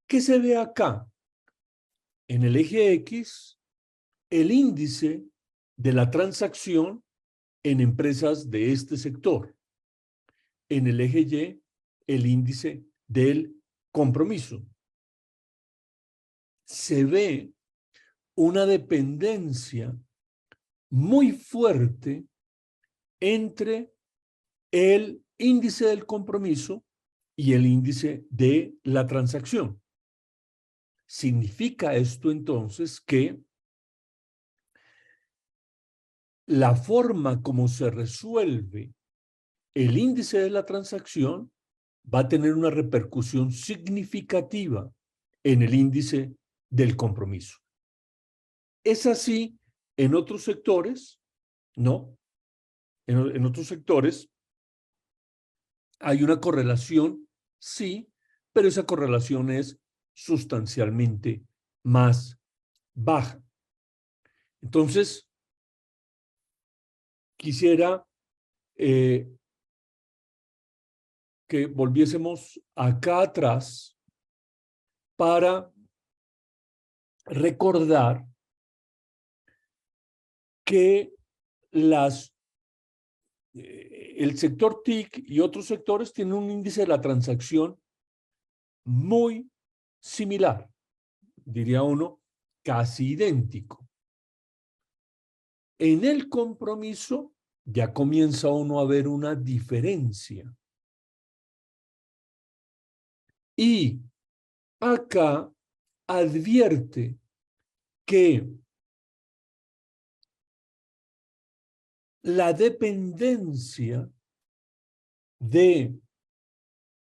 ¿Qué se ve acá? En el eje X, el índice de la transacción en empresas de este sector. En el eje Y, el índice del compromiso. Se ve una dependencia muy fuerte entre el índice del compromiso y el índice de la transacción. Significa esto entonces que la forma como se resuelve el índice de la transacción va a tener una repercusión significativa en el índice del compromiso. ¿Es así en otros sectores? No. En otros sectores hay una correlación, sí, pero esa correlación es sustancialmente más baja. Entonces, quisiera que volviésemos acá atrás para recordar que el sector TIC y otros sectores tienen un índice de la transacción muy similar, diría uno, casi idéntico. En el compromiso ya comienza uno a ver una diferencia. Y acá advierte que la dependencia de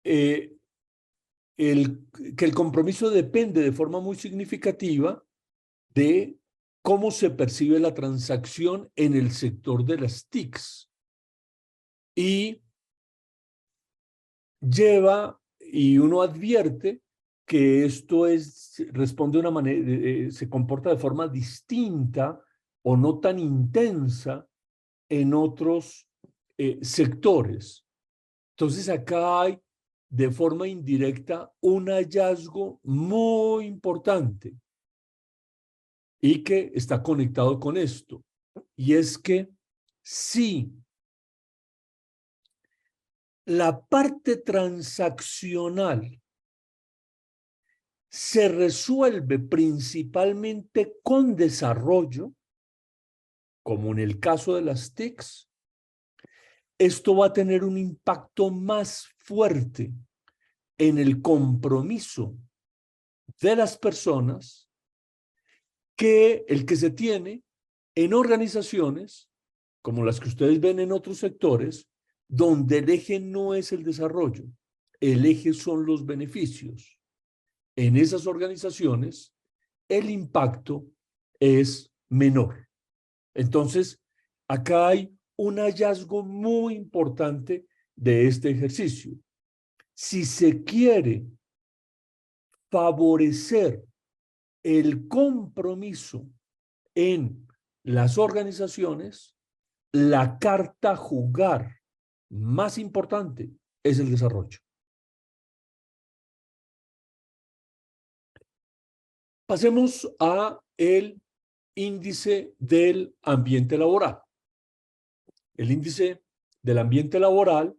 que el compromiso depende de forma muy significativa de cómo se percibe la transacción en el sector de las TICs. Y y uno advierte que esto responde de una manera, se comporta de forma distinta o no tan intensa en otros sectores. Entonces acá hay de forma indirecta un hallazgo muy importante y que está conectado con esto. Y es que sí, la parte transaccional se resuelve principalmente con desarrollo, como en el caso de las TICs, esto va a tener un impacto más fuerte en el compromiso de las personas que el que se tiene en organizaciones como las que ustedes ven en otros sectores, donde el eje no es el desarrollo, el eje son los beneficios. En esas organizaciones, el impacto es menor. Entonces, acá hay un hallazgo muy importante de este ejercicio. Si se quiere favorecer el compromiso en las organizaciones, la carta a jugar más importante es el desarrollo. Pasemos a el índice del ambiente laboral. El índice del ambiente laboral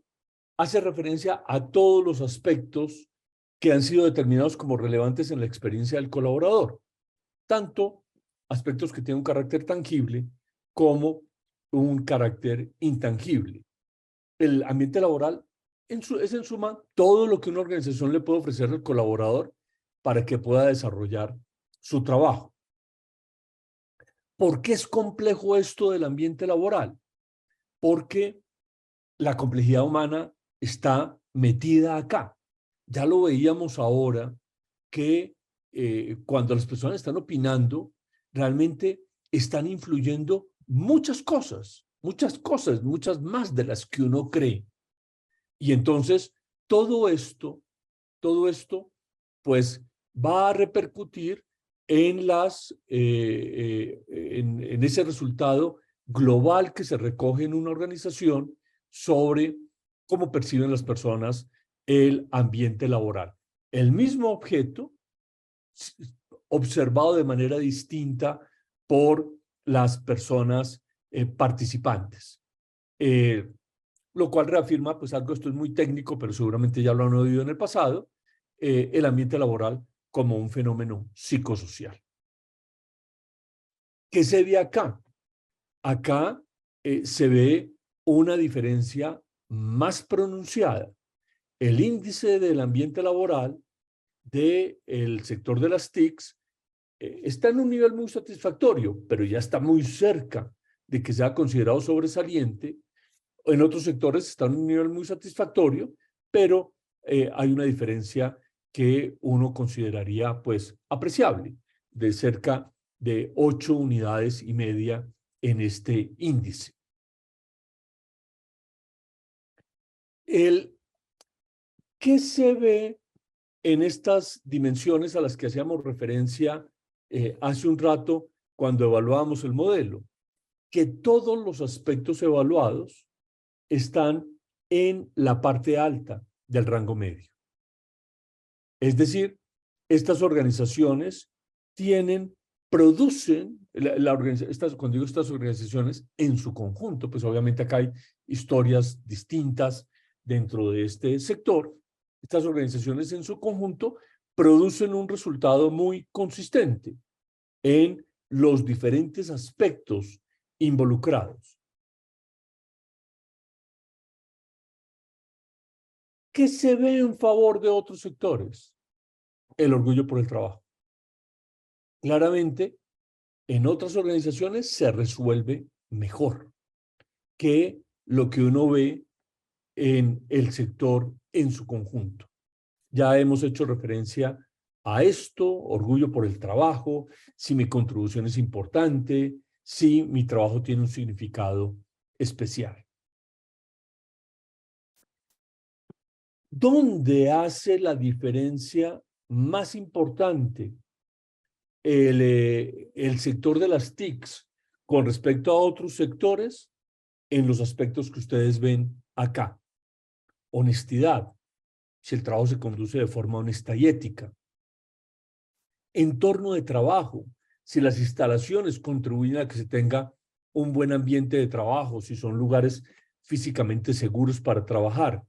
hace referencia a todos los aspectos que han sido determinados como relevantes en la experiencia del colaborador, tanto aspectos que tienen un carácter tangible como un carácter intangible. El ambiente laboral es en suma todo lo que una organización le puede ofrecer al colaborador para que pueda desarrollar su trabajo. ¿Por qué es complejo esto del ambiente laboral? Porque la complejidad humana está metida acá. Ya lo veíamos ahora que cuando las personas están opinando, realmente están influyendo muchas cosas, muchas más de las que uno cree. Y entonces todo esto, pues va a repercutir en, en ese resultado global que se recoge en una organización sobre cómo perciben las personas el ambiente laboral. El mismo objeto observado de manera distinta por las personas participantes. Lo cual reafirma, pues algo, esto es muy técnico, pero seguramente ya lo han oído en el pasado, el ambiente laboral como un fenómeno psicosocial. ¿Qué se ve acá? Acá se ve una diferencia más pronunciada. El índice del ambiente laboral del sector de las TICs está en un nivel muy satisfactorio, pero ya está muy cerca de que sea considerado sobresaliente. En otros sectores está en un nivel muy satisfactorio, pero hay una diferencia que uno consideraría pues apreciable, de cerca de 8 unidades y media en este índice. ¿Qué se ve en estas dimensiones a las que hacíamos referencia hace un rato cuando evaluábamos el modelo? Que todos los aspectos evaluados están en la parte alta del rango medio. Es decir, estas organizaciones producen, cuando digo estas organizaciones, en su conjunto, pues obviamente acá hay historias distintas dentro de este sector. Estas organizaciones en su conjunto producen un resultado muy consistente en los diferentes aspectos involucrados. ¿Qué se ve en favor de otros sectores? El orgullo por el trabajo. Claramente, en otras organizaciones se resuelve mejor que lo que uno ve en el sector en su conjunto. Ya hemos hecho referencia a esto, orgullo por el trabajo, si mi contribución es importante, si mi trabajo tiene un significado especial. ¿Dónde hace la diferencia más importante el sector de las TICs con respecto a otros sectores? En los aspectos que ustedes ven acá. Honestidad, si el trabajo se conduce de forma honesta y ética. Entorno de trabajo, si las instalaciones contribuyen a que se tenga un buen ambiente de trabajo, si son lugares físicamente seguros para trabajar.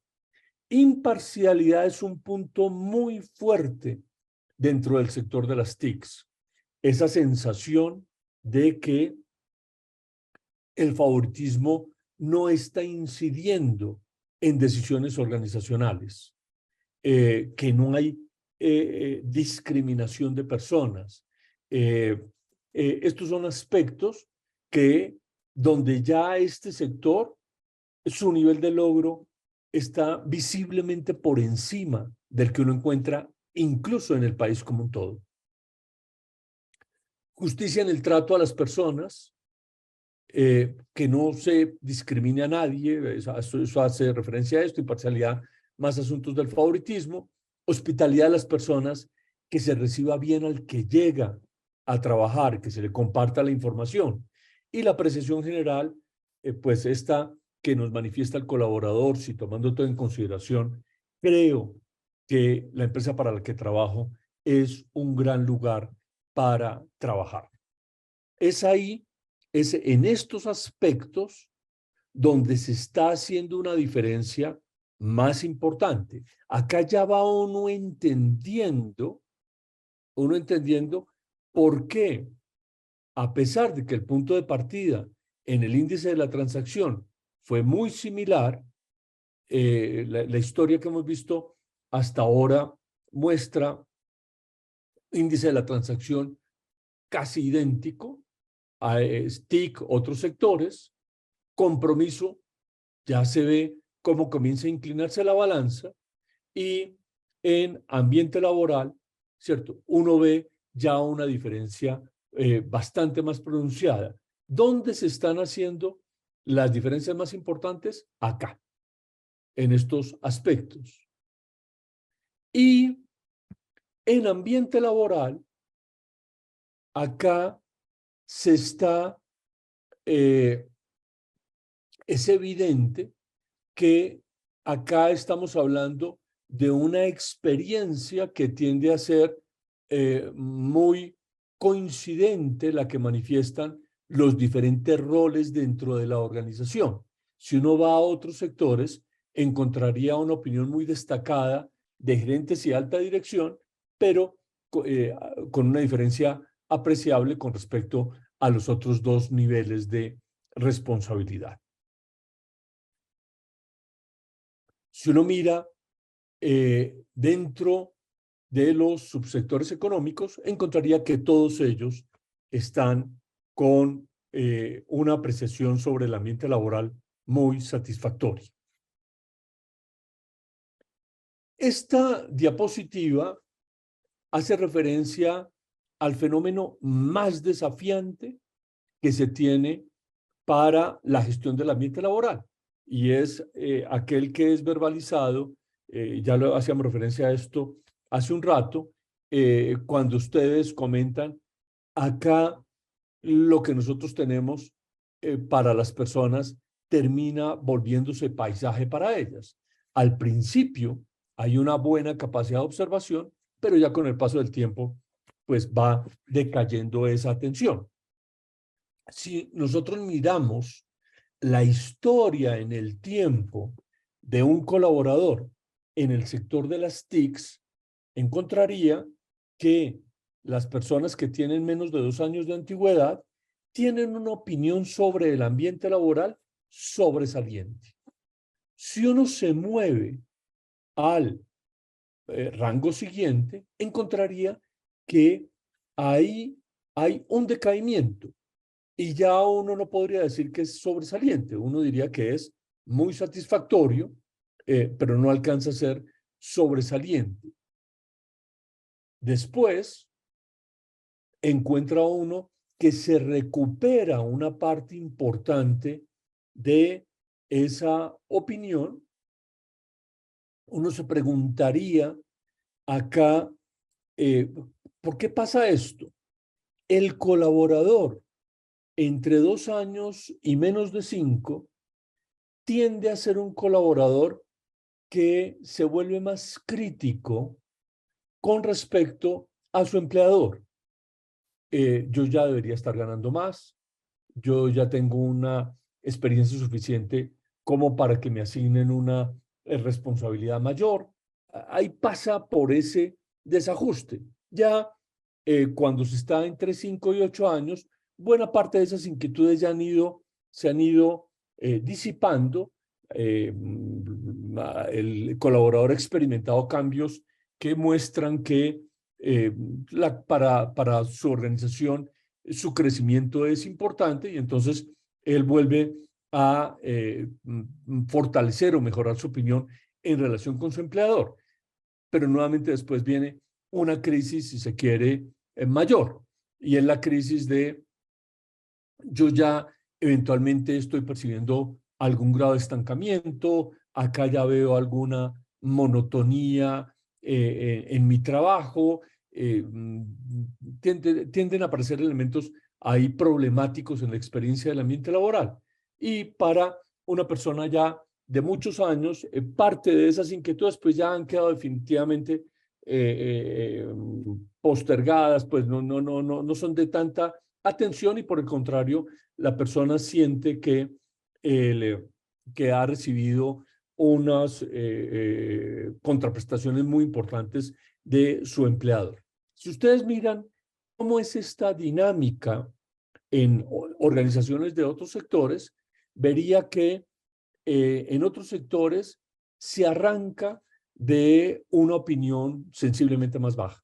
Imparcialidad es un punto muy fuerte dentro del sector de las TICs. Esa sensación de que el favoritismo no está incidiendo en decisiones organizacionales, que no hay discriminación de personas. Estos son aspectos que donde ya este sector, su nivel de logro está visiblemente por encima del que uno encuentra incluso en el país como un todo. Justicia en el trato a las personas, que no se discrimine a nadie, eso hace referencia a esto, imparcialidad, más asuntos del favoritismo, hospitalidad de las personas, que se reciba bien al que llega a trabajar, que se le comparta la información, y la apreciación general, pues esta que nos manifiesta el colaborador, si tomando todo en consideración, creo que la empresa para la que trabajo es un gran lugar para trabajar. Es ahí, es en estos aspectos donde se está haciendo una diferencia más importante. Acá ya va uno entendiendo por qué, a pesar de que el punto de partida en el índice de la transacción fue muy similar, la historia que hemos visto hasta ahora muestra índice de la transacción casi idéntico, a TIC, otros sectores, compromiso, ya se ve cómo comienza a inclinarse la balanza, y en ambiente laboral, ¿cierto? Uno ve ya una diferencia bastante más pronunciada. ¿Dónde se están haciendo las diferencias más importantes? Acá, en estos aspectos. Y en ambiente laboral, acá se está, es evidente que acá estamos hablando de una experiencia que tiende a ser muy coincidente la que manifiestan los diferentes roles dentro de la organización. Si uno va a otros sectores, encontraría una opinión muy destacada de gerentes y alta dirección, pero con una diferencia apreciable con respecto a los otros dos niveles de responsabilidad. Si uno mira dentro de los subsectores económicos, encontraría que todos ellos están con una apreciación sobre el ambiente laboral muy satisfactoria. Esta diapositiva hace referencia al fenómeno más desafiante que se tiene para la gestión del ambiente laboral, y es aquel que es verbalizado, ya lo hacíamos referencia a esto hace un rato, cuando ustedes comentan acá lo que nosotros tenemos para las personas termina volviéndose paisaje para ellas. Al principio hay una buena capacidad de observación, pero ya con el paso del tiempo pues va decayendo esa atención. Si nosotros miramos la historia en el tiempo de un colaborador en el sector de las TICs, encontraría que las personas que tienen menos de 2 años de antigüedad tienen una opinión sobre el ambiente laboral sobresaliente. Si uno se mueve al rango siguiente, encontraría que ahí hay un decaimiento. Y ya uno no podría decir que es sobresaliente, uno diría que es muy satisfactorio, pero no alcanza a ser sobresaliente. Después encuentra uno que se recupera una parte importante de esa opinión. Uno se preguntaría acá, ¿por qué pasa esto? El colaborador entre 2 años y menos de 5 tiende a ser un colaborador que se vuelve más crítico con respecto a su empleador. Yo ya debería estar ganando más, yo ya tengo una experiencia suficiente como para que me asignen una responsabilidad mayor. Ahí pasa por ese desajuste. Ya cuando se está entre 5 y 8 años, buena parte de esas inquietudes ya se han ido disipando. El colaborador ha experimentado cambios que muestran que para su organización su crecimiento es importante, y entonces él vuelve a fortalecer o mejorar su opinión en relación con su empleador. Pero nuevamente después viene una crisis, si se quiere, mayor, y es la crisis de yo ya eventualmente estoy percibiendo algún grado de estancamiento, acá ya veo alguna monotonía en mi trabajo, tienden a aparecer elementos ahí problemáticos en la experiencia del ambiente laboral. Y para una persona ya de muchos años, parte de esas inquietudes pues ya han quedado definitivamente postergadas, pues no son de tanta atención, y por el contrario, la persona siente que ha recibido unas contraprestaciones muy importantes de su empleador. Si ustedes miran cómo es esta dinámica en organizaciones de otros sectores, vería que en otros sectores se arranca de una opinión sensiblemente más baja.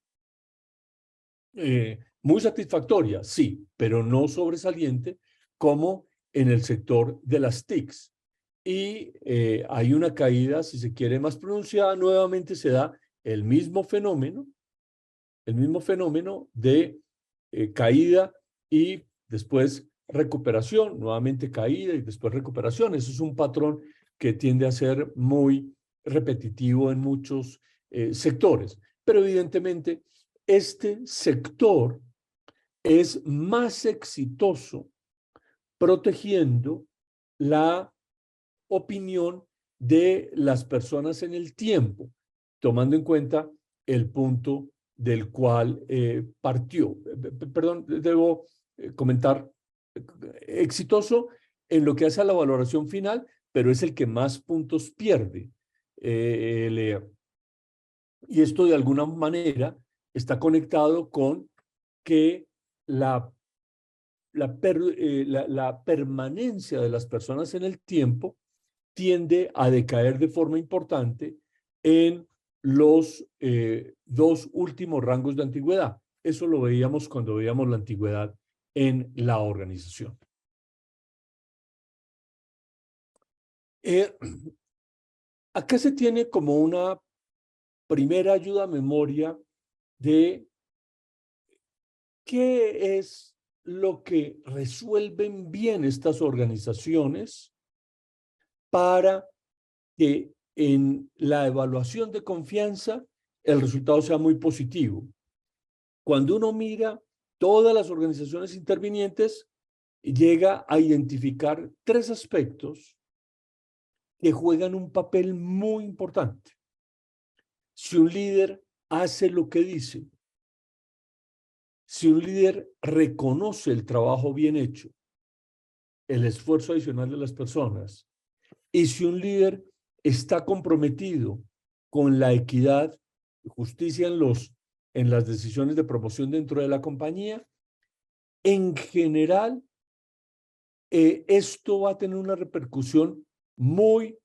Muy satisfactoria, sí, pero no sobresaliente como en el sector de las TICs. Y hay una caída, si se quiere, más pronunciada. Nuevamente se da el mismo fenómeno de caída y después recuperación, nuevamente caída y después recuperación. Eso es un patrón que tiende a ser muy repetitivo en muchos sectores. Pero evidentemente este sector es más exitoso protegiendo la opinión de las personas en el tiempo, tomando en cuenta el punto del cual partió. Perdón, debo comentar, exitoso en lo que hace a la valoración final, pero es el que más puntos pierde. Y esto de alguna manera está conectado con que la permanencia de las personas en el tiempo tiende a decaer de forma importante en los dos últimos rangos de antigüedad. Eso lo veíamos cuando veíamos la antigüedad en la organización. Acá se tiene como una primera ayuda a memoria de qué es lo que resuelven bien estas organizaciones para que en la evaluación de confianza el resultado sea muy positivo. Cuando uno mira todas las organizaciones intervinientes, llega a identificar tres aspectos que juegan un papel muy importante. Si un líder hace lo que dice, si un líder reconoce el trabajo bien hecho, el esfuerzo adicional de las personas, y si un líder está comprometido con la equidad y justicia en las decisiones de promoción dentro de la compañía, en general, esto va a tener una repercusión muy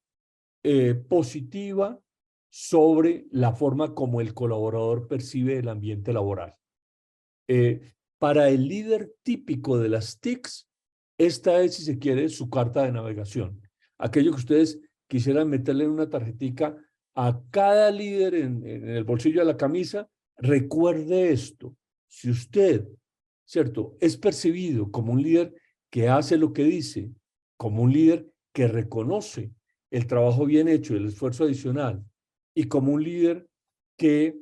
positiva sobre la forma como el colaborador percibe el ambiente laboral. Para el líder típico de las TICs, esta es, si se quiere, su carta de navegación. Aquello que ustedes quisieran meterle en una tarjetica a cada líder en el bolsillo de la camisa, recuerde esto. Si usted, ¿cierto?, es percibido como un líder que hace lo que dice, como un líder que reconoce el trabajo bien hecho, el esfuerzo adicional, y como un líder que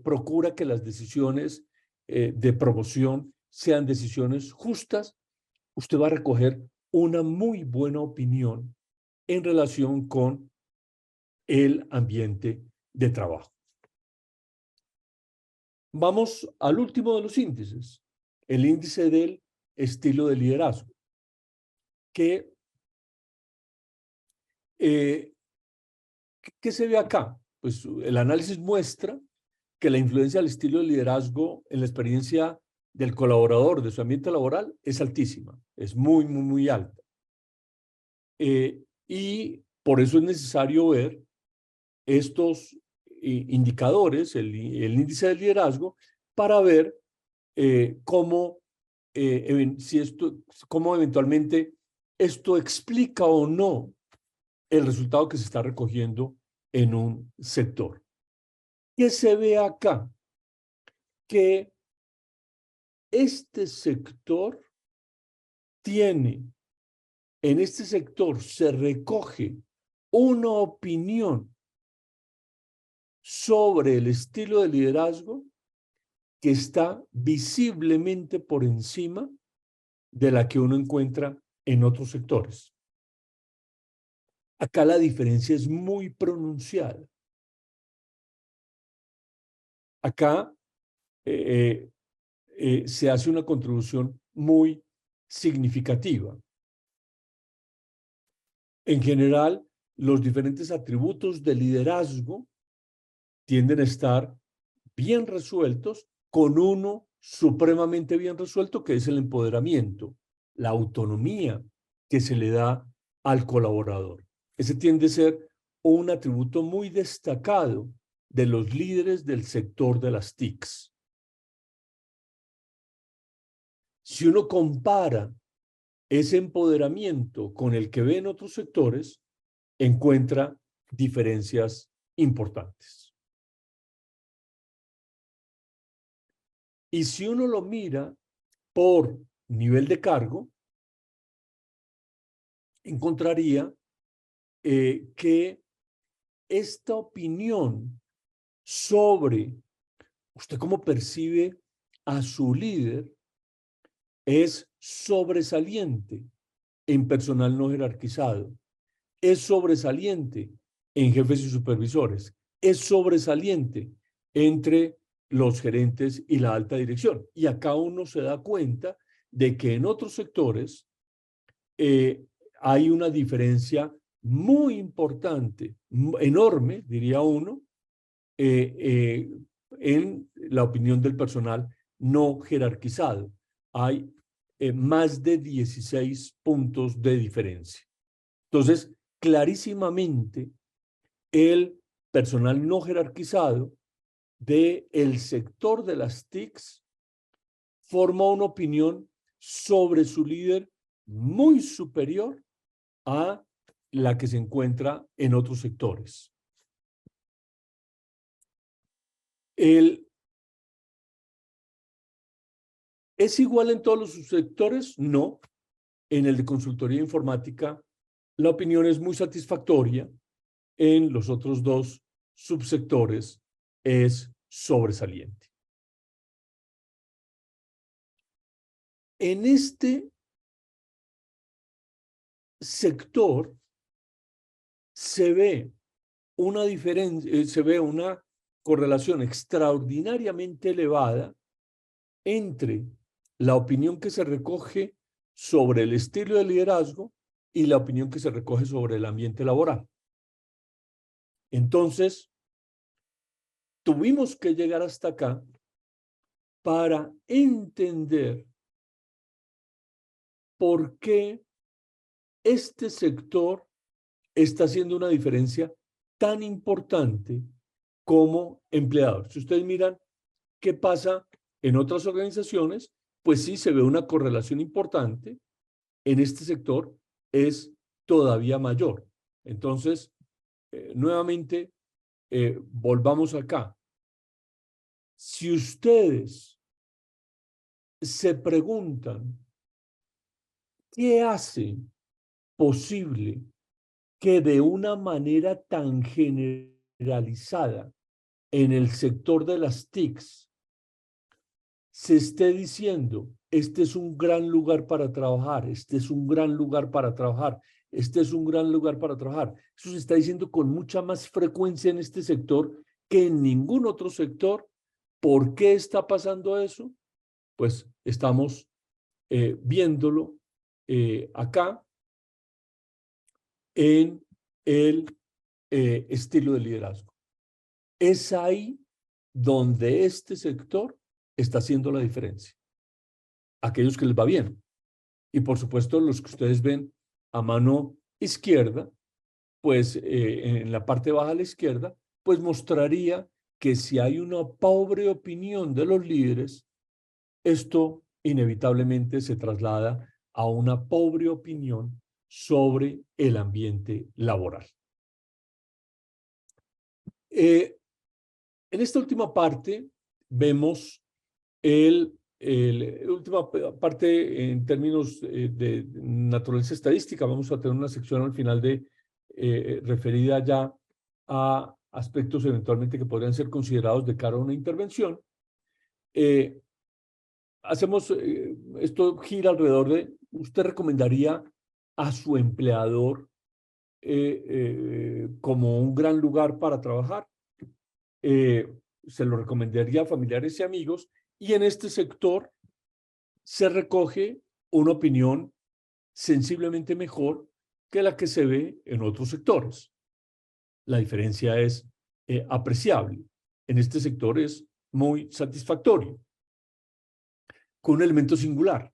procura que las decisiones de promoción sean decisiones justas, usted va a recoger una muy buena opinión en relación con el ambiente de trabajo. Vamos al último de los índices, el índice del estilo de liderazgo, que ¿qué se ve acá? Pues el análisis muestra que la influencia del estilo de liderazgo en la experiencia del colaborador, de su ambiente laboral, es altísima, es muy, muy, muy alta. Y por eso es necesario ver estos indicadores, el índice de liderazgo, para ver cómo eventualmente esto explica o no el resultado que se está recogiendo en un sector. ¿Qué se ve acá? Que este sector en este sector se recoge una opinión sobre el estilo de liderazgo que está visiblemente por encima de la que uno encuentra en otros sectores. Acá la diferencia es muy pronunciada. Acá se hace una contribución muy significativa. En general, los diferentes atributos de liderazgo tienden a estar bien resueltos, con uno supremamente bien resuelto, que es el empoderamiento, la autonomía que se le da al colaborador. Ese tiende a ser un atributo muy destacado de los líderes del sector de las TICs. Si uno compara ese empoderamiento con el que ve en otros sectores, encuentra diferencias importantes. Y si uno lo mira por nivel de cargo, encontraría que esta opinión sobre usted cómo percibe a su líder es sobresaliente en personal no jerarquizado, es sobresaliente en jefes y supervisores, es sobresaliente entre los gerentes y la alta dirección. Y acá uno se da cuenta de que en otros sectores hay una diferencia muy importante, enorme, diría uno, en la opinión del personal no jerarquizado. Hay más de 16 puntos de diferencia. Entonces, clarísimamente, el personal no jerarquizado del sector de las TICs forma una opinión sobre su líder muy superior a la que se encuentra en otros sectores. ¿Es igual en todos los subsectores? No. En el de consultoría informática, la opinión es muy satisfactoria. En los otros dos subsectores es sobresaliente. En este sector se ve una diferencia, se ve una correlación extraordinariamente elevada entre la opinión que se recoge sobre el estilo de liderazgo y la opinión que se recoge sobre el ambiente laboral. Entonces, tuvimos que llegar hasta acá para entender por qué este sector está haciendo una diferencia tan importante como empleador. Si ustedes miran qué pasa en otras organizaciones, pues sí se ve una correlación importante. En este sector es todavía mayor. Entonces, nuevamente, volvamos acá. Si ustedes se preguntan qué hace posible que de una manera tan generalizada en el sector de las TICs se esté diciendo, este es un gran lugar para trabajar, este es un gran lugar para trabajar, este es un gran lugar para trabajar. Eso se está diciendo con mucha más frecuencia en este sector que en ningún otro sector. ¿Por qué está pasando eso? Pues estamos viéndolo acá en el estilo de liderazgo. Es ahí donde este sector está haciendo la diferencia. Aquellos que les va bien. Y por supuesto, los que ustedes ven a mano izquierda, pues en la parte baja a la izquierda, pues mostraría que si hay una pobre opinión de los líderes, esto inevitablemente se traslada a una pobre opinión sobre el ambiente laboral. En esta última parte vemos última parte en términos de naturaleza estadística. Vamos a tener una sección al final referida ya a aspectos eventualmente que podrían ser considerados de cara a una intervención. Esto gira alrededor de, ¿usted recomendaría a su empleador como un gran lugar para trabajar? Se lo recomendaría a familiares y amigos, y en este sector se recoge una opinión sensiblemente mejor que la que se ve en otros sectores. La diferencia es apreciable. En este sector es muy satisfactorio, con un elemento singular,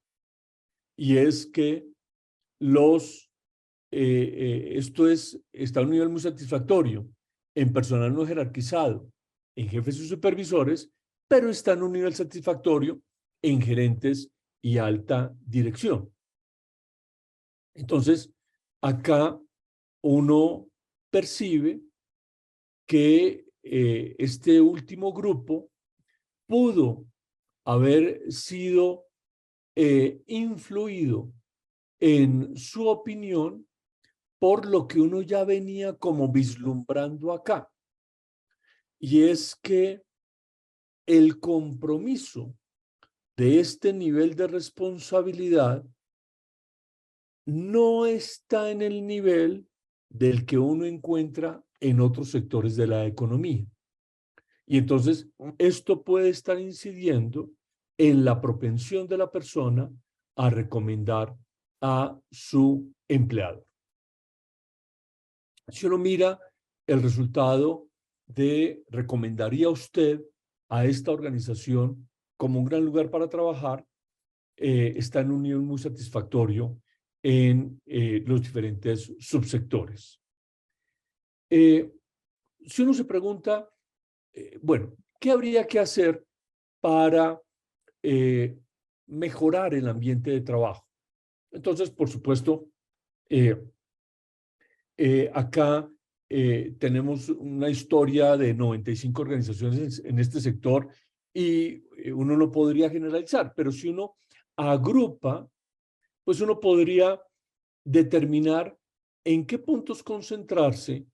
y es que esto está a un nivel muy satisfactorio en personal no jerarquizado, en jefes y supervisores, pero está en un nivel satisfactorio en gerentes y alta dirección. Entonces, acá uno percibe que este último grupo pudo haber sido influido en su opinión por lo que uno ya venía como vislumbrando acá. Y es que el compromiso de este nivel de responsabilidad no está en el nivel del que uno encuentra en otros sectores de la economía. Y entonces esto puede estar incidiendo en la propensión de la persona a recomendar a su empleador. Si uno mira el resultado de recomendaría usted a esta organización como un gran lugar para trabajar, está en un nivel muy satisfactorio en los diferentes subsectores. Si uno se pregunta, bueno, ¿qué habría que hacer para mejorar el ambiente de trabajo? Entonces, por supuesto, acá tenemos una historia de 95 organizaciones en este sector y uno no podría generalizar, pero si uno agrupa, pues uno podría determinar en qué puntos concentrarse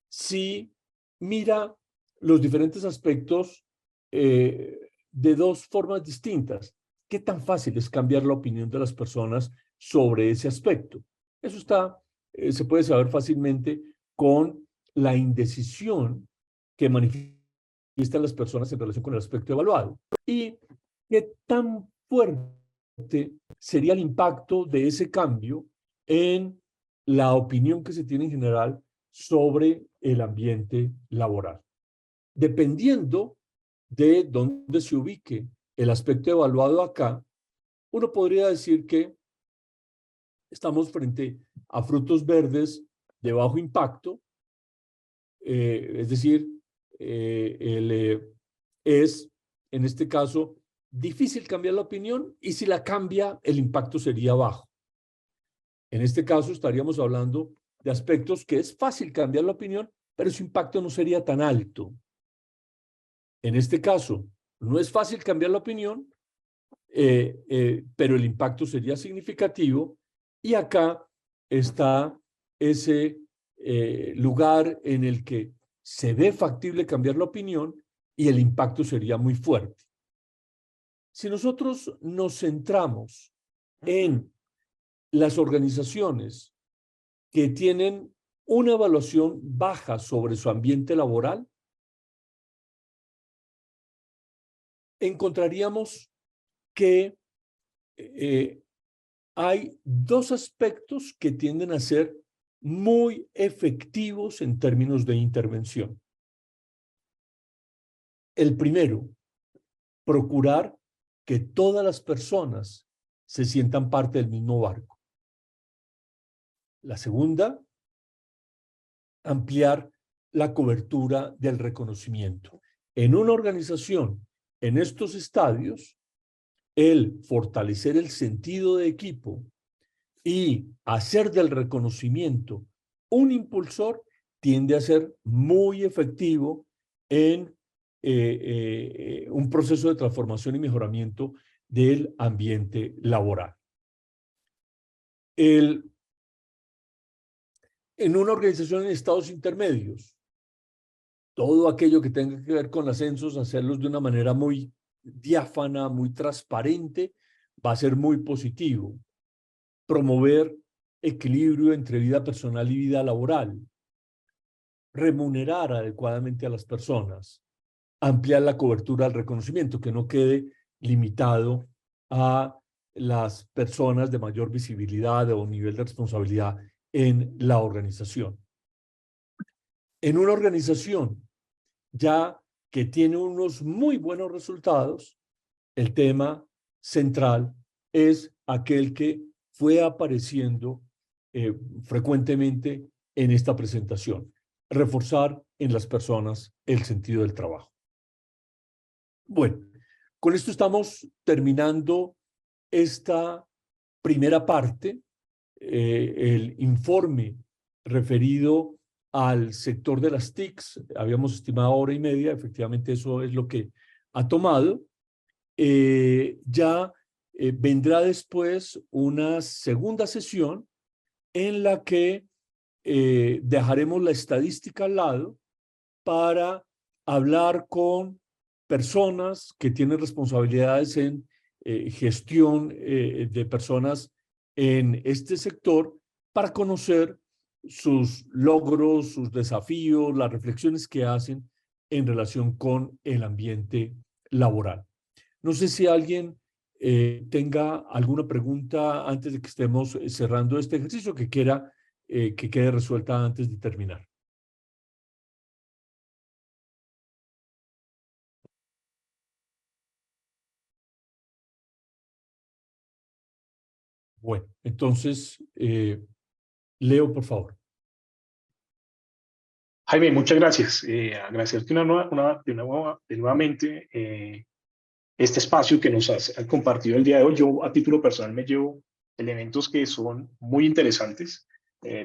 si mira los diferentes aspectos de dos formas distintas. ¿Qué tan fácil es cambiar la opinión de las personas sobre ese aspecto? Eso se puede saber fácilmente con la indecisión que manifiestan las personas en relación con el aspecto evaluado. ¿Y qué tan fuerte sería el impacto de ese cambio en la opinión que se tiene en general sobre el ambiente laboral? Dependiendo de dónde se ubique el aspecto evaluado acá, uno podría decir que estamos frente a frutos verdes de bajo impacto, es decir, es, en este caso, difícil cambiar la opinión y si la cambia, el impacto sería bajo. En este caso, estaríamos hablando de aspectos que es fácil cambiar la opinión, pero su impacto no sería tan alto. En este caso, no es fácil cambiar la opinión, pero el impacto sería significativo y acá está ese lugar en el que se ve factible cambiar la opinión y el impacto sería muy fuerte. Si nosotros nos centramos en las organizaciones que tienen una evaluación baja sobre su ambiente laboral, encontraríamos que hay dos aspectos que tienden a ser muy efectivos en términos de intervención. El primero, procurar que todas las personas se sientan parte del mismo barco. La segunda, ampliar la cobertura del reconocimiento. En una organización, en estos estadios, el fortalecer el sentido de equipo y hacer del reconocimiento un impulsor tiende a ser muy efectivo en un proceso de transformación y mejoramiento del ambiente laboral. En una organización en estados intermedios, todo aquello que tenga que ver con ascensos, hacerlos de una manera muy diáfana, muy transparente, va a ser muy positivo. Promover equilibrio entre vida personal y vida laboral. Remunerar adecuadamente a las personas. Ampliar la cobertura del reconocimiento, que no quede limitado a las personas de mayor visibilidad o nivel de responsabilidad en la organización. En una organización ya que tiene unos muy buenos resultados, el tema central es aquel que fue apareciendo frecuentemente en esta presentación. Reforzar en las personas el sentido del trabajo. Bueno, con esto estamos terminando esta primera parte, el informe referido al sector de las TICs. Habíamos estimado hora y media, efectivamente eso es lo que ha tomado. Vendrá después una segunda sesión en la que dejaremos la estadística al lado para hablar con personas que tienen responsabilidades en gestión de personas en este sector para conocer sus logros, sus desafíos, las reflexiones que hacen en relación con el ambiente laboral. No sé si alguien tenga alguna pregunta antes de que estemos cerrando este ejercicio que quiera que quede resuelta antes de terminar. Bueno, entonces, Leo, por favor. Jaime, muchas gracias. Agradecerte nuevamente este espacio que nos has compartido el día de hoy. Yo a título personal me llevo elementos que son muy interesantes.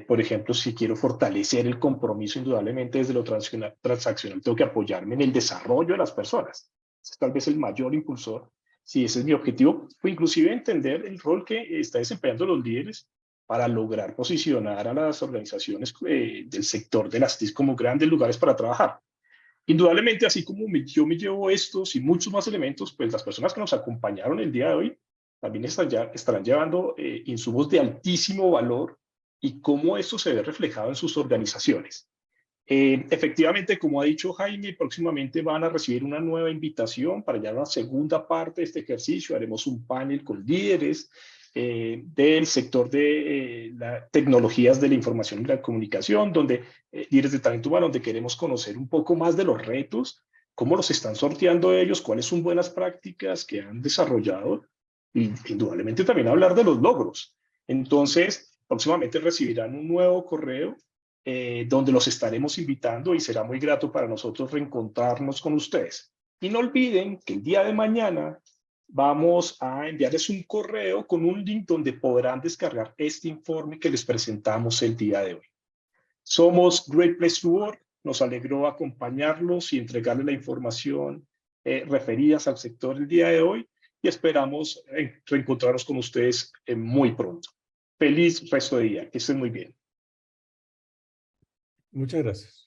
Por ejemplo, si quiero fortalecer el compromiso, indudablemente desde lo transaccional tengo que apoyarme en el desarrollo de las personas. Ese es tal vez el mayor impulsor. Si ese es mi objetivo, o inclusive entender el rol que está desempeñando los líderes para lograr posicionar a las organizaciones del sector de las TIC como grandes lugares para trabajar. Indudablemente, así como yo me llevo estos y muchos más elementos, pues las personas que nos acompañaron el día de hoy también estarán llevando insumos de altísimo valor y cómo esto se ve reflejado en sus organizaciones. Efectivamente, como ha dicho Jaime, próximamente van a recibir una nueva invitación para ya la segunda parte de este ejercicio. Haremos un panel con líderes del sector de tecnologías de la información y la comunicación, donde líderes de talento humano, donde queremos conocer un poco más de los retos, cómo los están sorteando ellos, cuáles son buenas prácticas que han desarrollado y indudablemente también hablar de los logros. Entonces, próximamente recibirán un nuevo correo donde los estaremos invitando y será muy grato para nosotros reencontrarnos con ustedes. Y no olviden que el día de mañana vamos a enviarles un correo con un link donde podrán descargar este informe que les presentamos el día de hoy. Somos Great Place to Work, nos alegró acompañarlos y entregarles la información referidas al sector el día de hoy y esperamos reencontrarnos con ustedes muy pronto. Feliz resto de día, que estén muy bien. Muchas gracias.